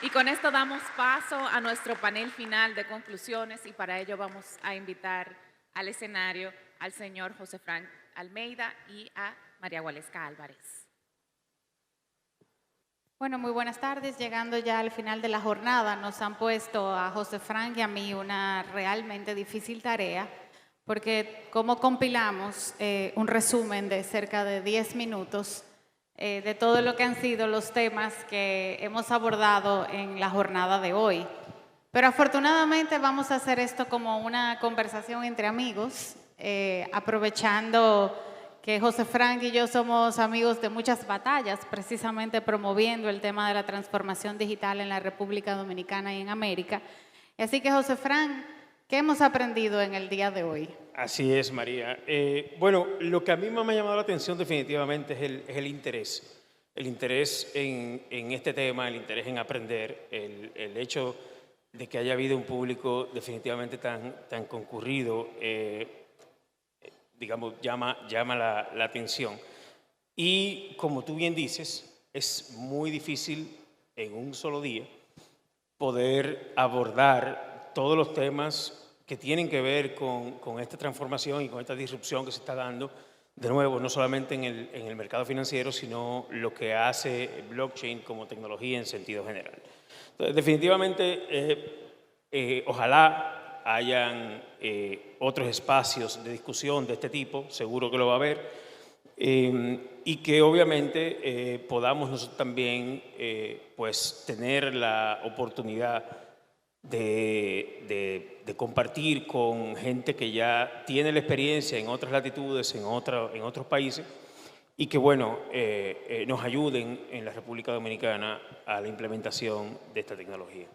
S1: Y con esto damos paso a nuestro panel final de conclusiones y para ello vamos a invitar al escenario al señor José Frank Almeida y a María Gualesca Álvarez.
S8: Bueno, muy buenas tardes. Llegando ya al final de la jornada, nos han puesto a José Frank y a mí una realmente difícil tarea, porque como compilamos un resumen de cerca de 10 minutos de todo lo que han sido los temas que hemos abordado en la jornada de hoy. Pero afortunadamente vamos a hacer esto como una conversación entre amigos, aprovechando que José Frank y yo somos amigos de muchas batallas, precisamente promoviendo el tema de la transformación digital en la República Dominicana y en América. Así que, José Frank, ¿qué hemos aprendido en el día de hoy?
S9: Así es, María. Bueno, lo que a mí más me ha llamado la atención definitivamente es el interés. El interés en este tema, el interés en aprender, el hecho de que haya habido un público definitivamente tan concurrido, digamos, llama la atención. Y como tú bien dices, es muy difícil en un solo día poder abordar todos los temas que tienen que ver con esta transformación y con esta disrupción que se está dando, de nuevo, no solamente en el mercado financiero, sino lo que hace blockchain como tecnología en sentido general. Entonces, definitivamente, ojalá hayan otros espacios de discusión de este tipo, seguro que lo va a haber, y que obviamente podamos nosotros también pues tener la oportunidad de compartir con gente que ya tiene la experiencia en otras latitudes, en otros países, y que, bueno, nos ayuden en la República Dominicana a la implementación de esta tecnología.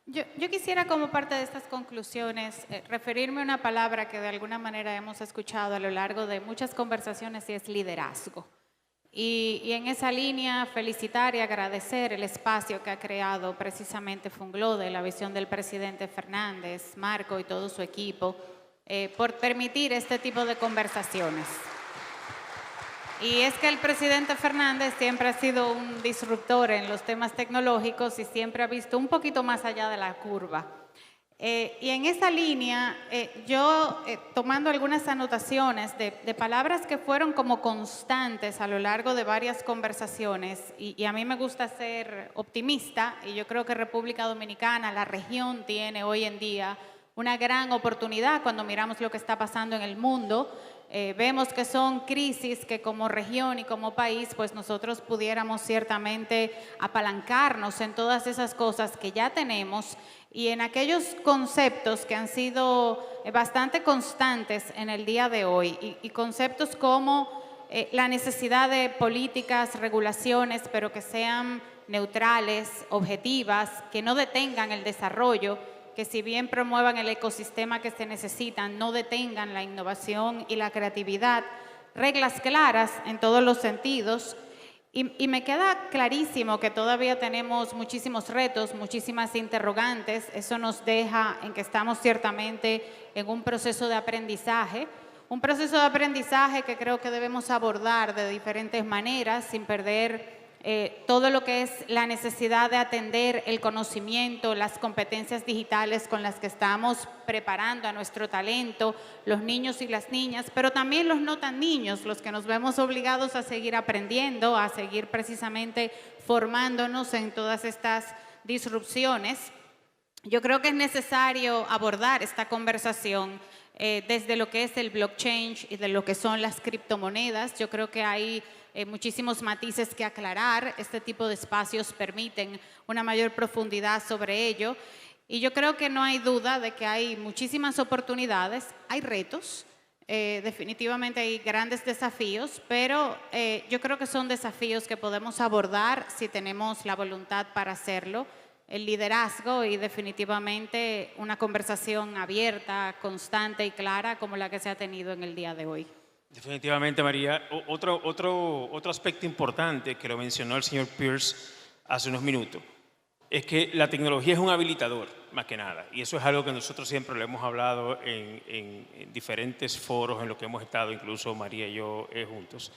S8: Yo quisiera, como parte de estas conclusiones, referirme a una palabra que de alguna manera hemos escuchado a lo largo de muchas conversaciones y es liderazgo. Y en esa línea, felicitar y agradecer el espacio que ha creado precisamente FUNGLODE, la visión del presidente Fernández, Marco y todo su equipo, por permitir este tipo de conversaciones. Y es que el presidente Fernández siempre ha sido un disruptor en los temas tecnológicos y siempre ha visto un poquito más allá de la curva. Y en esa línea, yo tomando algunas anotaciones de palabras que fueron como constantes a lo largo de varias conversaciones, y a mí me gusta ser optimista, y yo creo que República Dominicana, la región, tiene hoy en día una gran oportunidad cuando miramos lo que está pasando en el mundo. Vemos que son crisis que como región y como país, pues nosotros pudiéramos ciertamente apalancarnos en todas esas cosas que ya tenemos y en aquellos conceptos que han sido bastante constantes en el día de hoy y conceptos como la necesidad de políticas, regulaciones, pero que sean neutrales, objetivas, que no detengan el desarrollo, que si bien promuevan el ecosistema que se necesitan, no detengan la innovación y la creatividad, reglas claras en todos los sentidos. Y me queda clarísimo que todavía tenemos muchísimos retos, muchísimas interrogantes. Eso nos deja en que estamos ciertamente en un proceso de aprendizaje que creo que debemos abordar de diferentes maneras, sin perder todo lo que es la necesidad de atender el conocimiento, las competencias digitales con las que estamos preparando a nuestro talento, los niños y las niñas, pero también los no tan niños, los que nos vemos obligados a seguir aprendiendo, a seguir precisamente formándonos en todas estas disrupciones. Yo creo que es necesario abordar esta conversación desde lo que es el blockchain y de lo que son las criptomonedas. Yo creo que hay muchísimos matices que aclarar. Este tipo de espacios permiten una mayor profundidad sobre ello. Y yo creo que no hay duda de que hay muchísimas oportunidades, hay retos, definitivamente hay grandes desafíos, pero yo creo que son desafíos que podemos abordar si tenemos la voluntad para hacerlo. El liderazgo y definitivamente una conversación abierta, constante y clara como la que se ha tenido en el día de hoy.
S9: Definitivamente, María. Otro aspecto importante que lo mencionó el señor Pierce hace unos minutos, es que la tecnología es un habilitador, más que nada. Y eso es algo que nosotros siempre lo hemos hablado en diferentes foros en los que hemos estado, incluso María y yo juntos.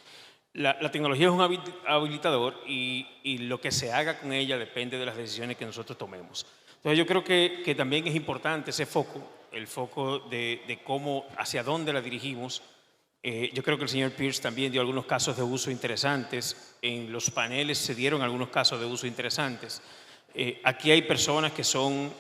S9: La tecnología es un habilitador y lo que se haga con ella depende de las decisiones que nosotros tomemos. Entonces yo creo que también es importante ese foco, el foco de cómo, hacia dónde la dirigimos. Yo creo que el señor Pierce también dio algunos casos de uso interesantes. En los paneles se dieron algunos casos de uso interesantes. Aquí hay personas que son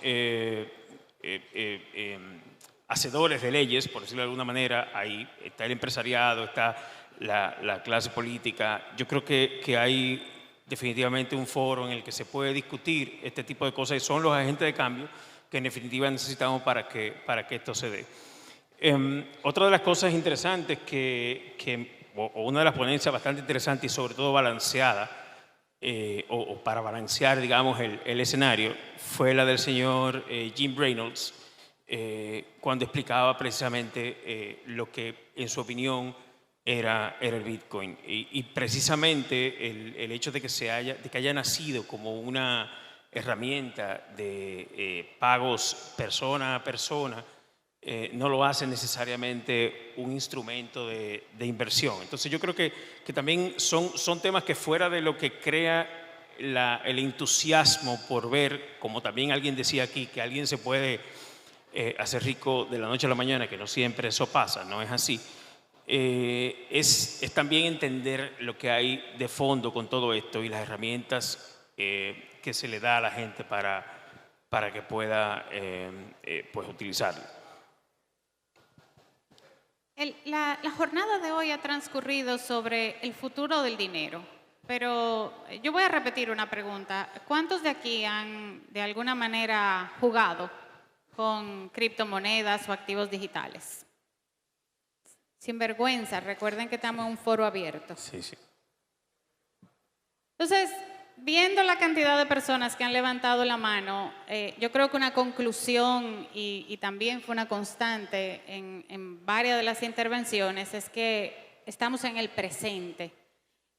S9: hacedores de leyes, por decirlo de alguna manera. Ahí está el empresariado, está la clase política. Yo creo que hay definitivamente un foro en el que se puede discutir este tipo de cosas y son los agentes de cambio que en definitiva necesitamos para que esto se dé. Otra de las cosas interesantes o una de las ponencias bastante interesantes y sobre todo balanceada, o para balancear, digamos, el escenario, fue la del señor Jim Reynolds, cuando explicaba precisamente lo que, en su opinión, era el Bitcoin. Y precisamente el hecho de que haya nacido como una herramienta de pagos persona a persona, no lo hace necesariamente un instrumento de inversión. Entonces yo creo que también son temas que fuera de lo que crea el entusiasmo por ver, como también alguien decía aquí, que alguien se puede hacer rico de la noche a la mañana, que no siempre eso pasa, no es así. Es también entender lo que hay de fondo con todo esto y las herramientas que se le da a la gente para que pueda pues utilizarlo.
S8: La jornada de hoy ha transcurrido sobre el futuro del dinero, pero yo voy a repetir una pregunta. ¿Cuántos de aquí han de alguna manera jugado con criptomonedas o activos digitales? Sin vergüenza, recuerden que estamos en un foro abierto.
S9: Sí, sí.
S8: Entonces, viendo la cantidad de personas que han levantado la mano, yo creo que una conclusión y también fue una constante en varias de las intervenciones es que estamos en el presente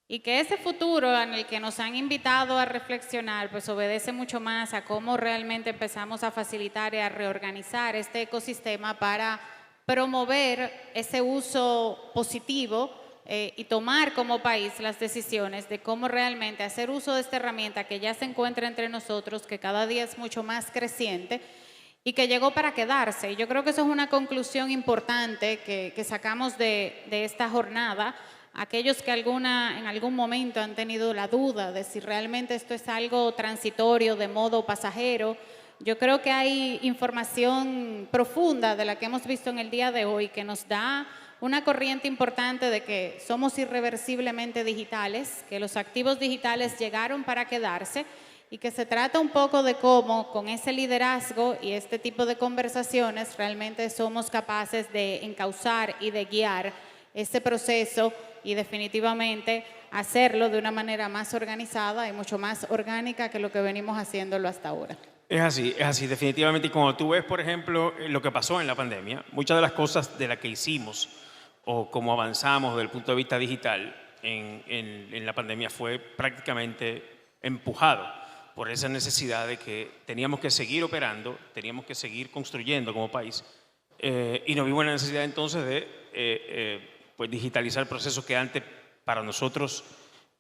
S8: y que ese futuro en el que nos han invitado a reflexionar pues obedece mucho más a cómo realmente empezamos a facilitar y a reorganizar este ecosistema para promover ese uso positivo y tomar como país las decisiones de cómo realmente hacer uso de esta herramienta que ya se encuentra entre nosotros, que cada día es mucho más creciente y que llegó para quedarse. Y yo creo que eso es una conclusión importante que sacamos de esta jornada. Aquellos que en algún momento han tenido la duda de si realmente esto es algo transitorio, de modo pasajero, yo creo que hay información profunda de la que hemos visto en el día de hoy que nos da una corriente importante de que somos irreversiblemente digitales, que los activos digitales llegaron para quedarse y que se trata un poco de cómo con ese liderazgo y este tipo de conversaciones realmente somos capaces de encauzar y de guiar este proceso y definitivamente hacerlo de una manera más organizada y mucho más orgánica que lo que venimos haciéndolo hasta ahora.
S9: Es así, definitivamente. Y cuando tú ves, por ejemplo, lo que pasó en la pandemia, muchas de las cosas de las que hicimos o cómo avanzamos desde el punto de vista digital en la pandemia fue prácticamente empujado por esa necesidad de que teníamos que seguir operando, teníamos que seguir construyendo como país y nos vimos en la necesidad entonces de pues digitalizar procesos que antes para nosotros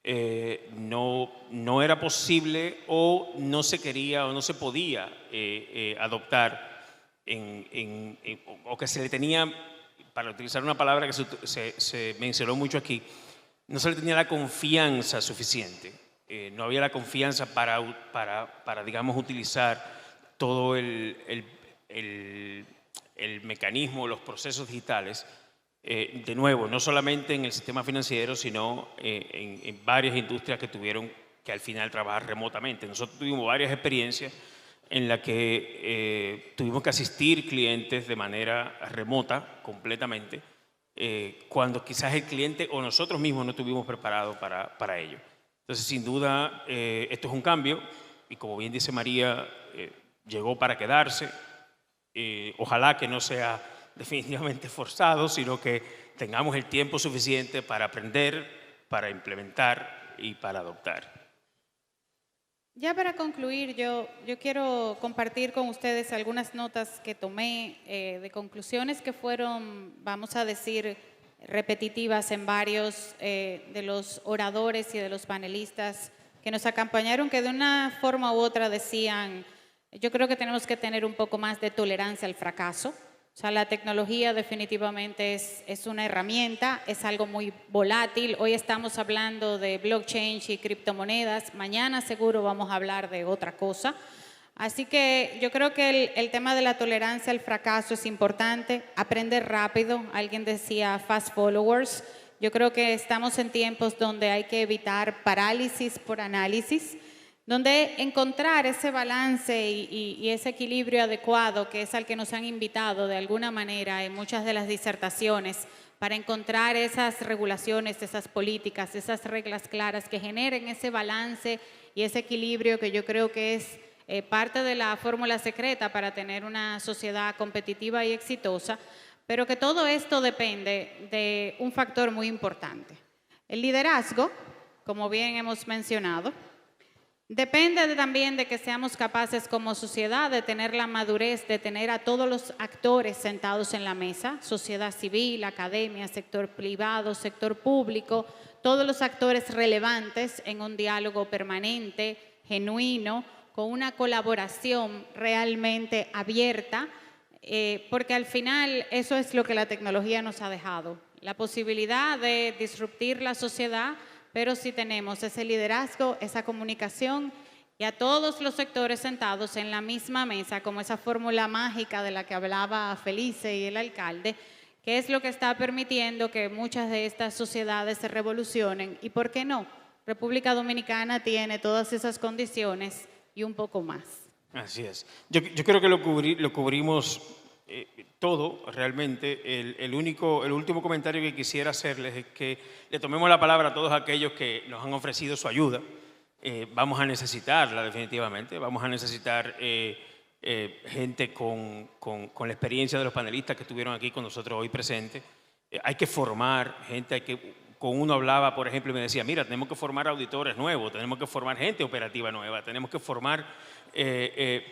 S9: no era posible o no se quería o no se podía adoptar o que se le tenía, para utilizar una palabra que se mencionó mucho aquí, no se le tenía la confianza suficiente. No había la confianza para digamos, utilizar todo el mecanismo, los procesos digitales. De nuevo, no solamente en el sistema financiero, sino en varias industrias que tuvieron que al final trabajar remotamente. Nosotros tuvimos varias experiencias en las que tuvimos que asistir clientes de manera remota completamente, cuando quizás el cliente o nosotros mismos no estuvimos preparados para ello. Entonces, sin duda, esto es un cambio y como bien dice María, llegó para quedarse. Ojalá que no sea definitivamente forzado, sino que tengamos el tiempo suficiente para aprender, para implementar y para adoptar.
S8: Ya para concluir, yo quiero compartir con ustedes algunas notas que tomé de conclusiones que fueron, vamos a decir, repetitivas en varios de los oradores y de los panelistas que nos acompañaron, que de una forma u otra decían, yo creo que tenemos que tener un poco más de tolerancia al fracaso. O sea, la tecnología definitivamente es una herramienta, es algo muy volátil. Hoy estamos hablando de blockchain y criptomonedas, mañana seguro vamos a hablar de otra cosa. Así que yo creo que el tema de la tolerancia al fracaso es importante, aprender rápido. Alguien decía fast followers. Yo creo que estamos en tiempos donde hay que evitar parálisis por análisis, donde encontrar ese balance y ese equilibrio adecuado, que es al que nos han invitado de alguna manera en muchas de las disertaciones, para encontrar esas regulaciones, esas políticas, esas reglas claras que generen ese balance y ese equilibrio que yo creo que es parte de la fórmula secreta para tener una sociedad competitiva y exitosa, pero que todo esto depende de un factor muy importante. El liderazgo, como bien hemos mencionado, depende también de que seamos capaces como sociedad de tener la madurez, de tener a todos los actores sentados en la mesa, sociedad civil, academia, sector privado, sector público, todos los actores relevantes en un diálogo permanente, genuino, con una colaboración realmente abierta, porque al final eso es lo que la tecnología nos ha dejado, la posibilidad de disruptir la sociedad, pero si tenemos ese liderazgo, esa comunicación y a todos los sectores sentados en la misma mesa, como esa fórmula mágica de la que hablaba Felice y el alcalde, que es lo que está permitiendo que muchas de estas sociedades se revolucionen. ¿Y por qué no? República Dominicana tiene todas esas condiciones y un poco más.
S9: Así es. Yo creo que lo cubrimos todo realmente. El último comentario que quisiera hacerles es que le tomemos la palabra a todos aquellos que nos han ofrecido su ayuda. Vamos a necesitarla definitivamente, vamos a necesitar gente con la experiencia de los panelistas que estuvieron aquí con nosotros hoy presentes. Hay que formar gente, con uno hablaba, por ejemplo, y me decía, mira, tenemos que formar auditores nuevos, tenemos que formar gente operativa nueva, tenemos que formar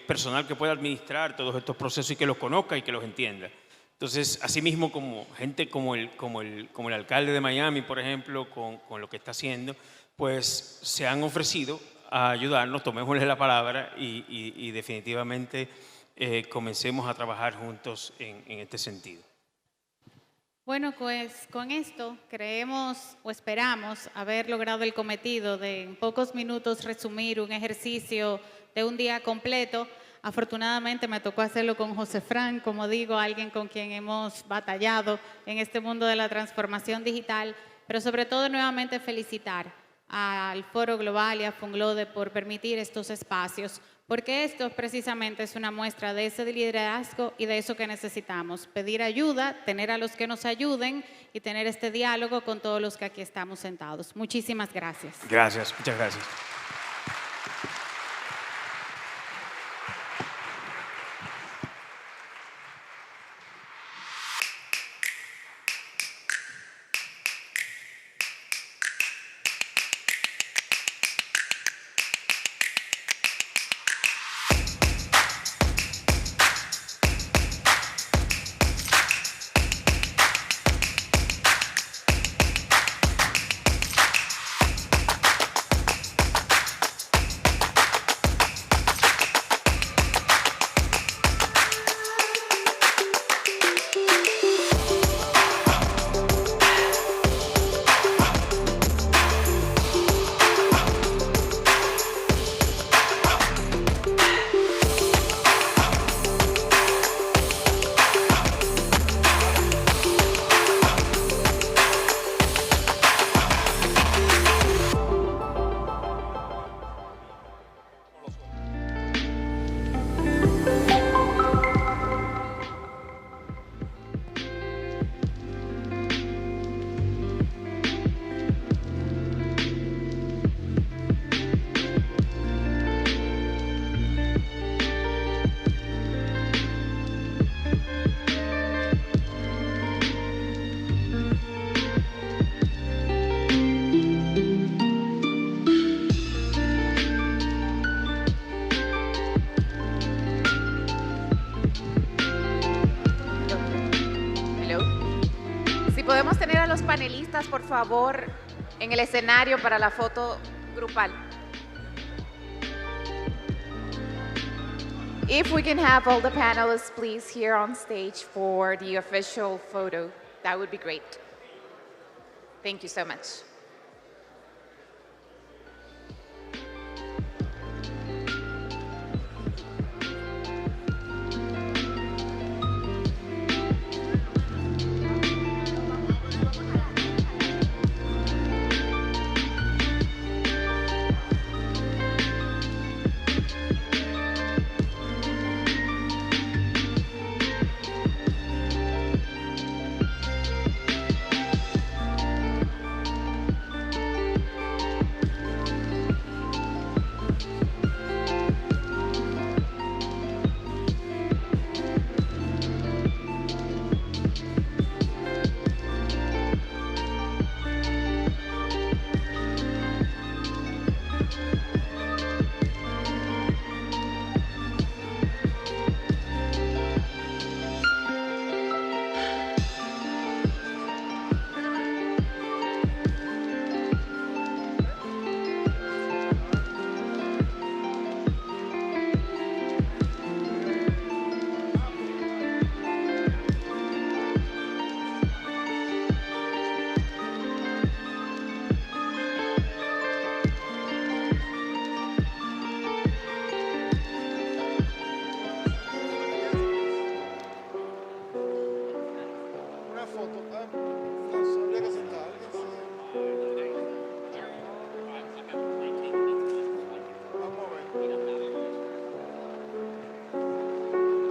S9: personal que pueda administrar todos estos procesos y que los conozca y que los entienda. Entonces, asimismo, como gente como el alcalde de Miami, por ejemplo, con lo que está haciendo, pues se han ofrecido a ayudarnos, tomémosle la palabra y definitivamente comencemos a trabajar juntos en este sentido.
S8: Bueno, pues con esto creemos o esperamos haber logrado el cometido de en pocos minutos resumir un ejercicio de un día completo. Afortunadamente me tocó hacerlo con José Fran, como digo, alguien con quien hemos batallado en este mundo de la transformación digital, pero sobre todo nuevamente felicitar al Foro Global y a FUNGLODE por permitir estos espacios, porque esto precisamente es una muestra de ese liderazgo y de eso que necesitamos, pedir ayuda, tener a los que nos ayuden y tener este diálogo con todos los que aquí estamos sentados. Muchísimas gracias.
S9: Gracias, muchas gracias.
S1: los panelistas, por favor, en el escenario para la foto grupal. If we can have all the panelists, please, here on stage for the official photo, that would be great. Thank you so much.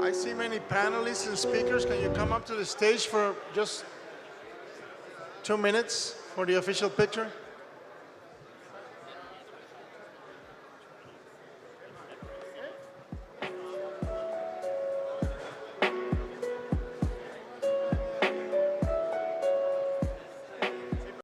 S10: I see many panelists and speakers. Can you come up to the stage for just 2 minutes for the official picture?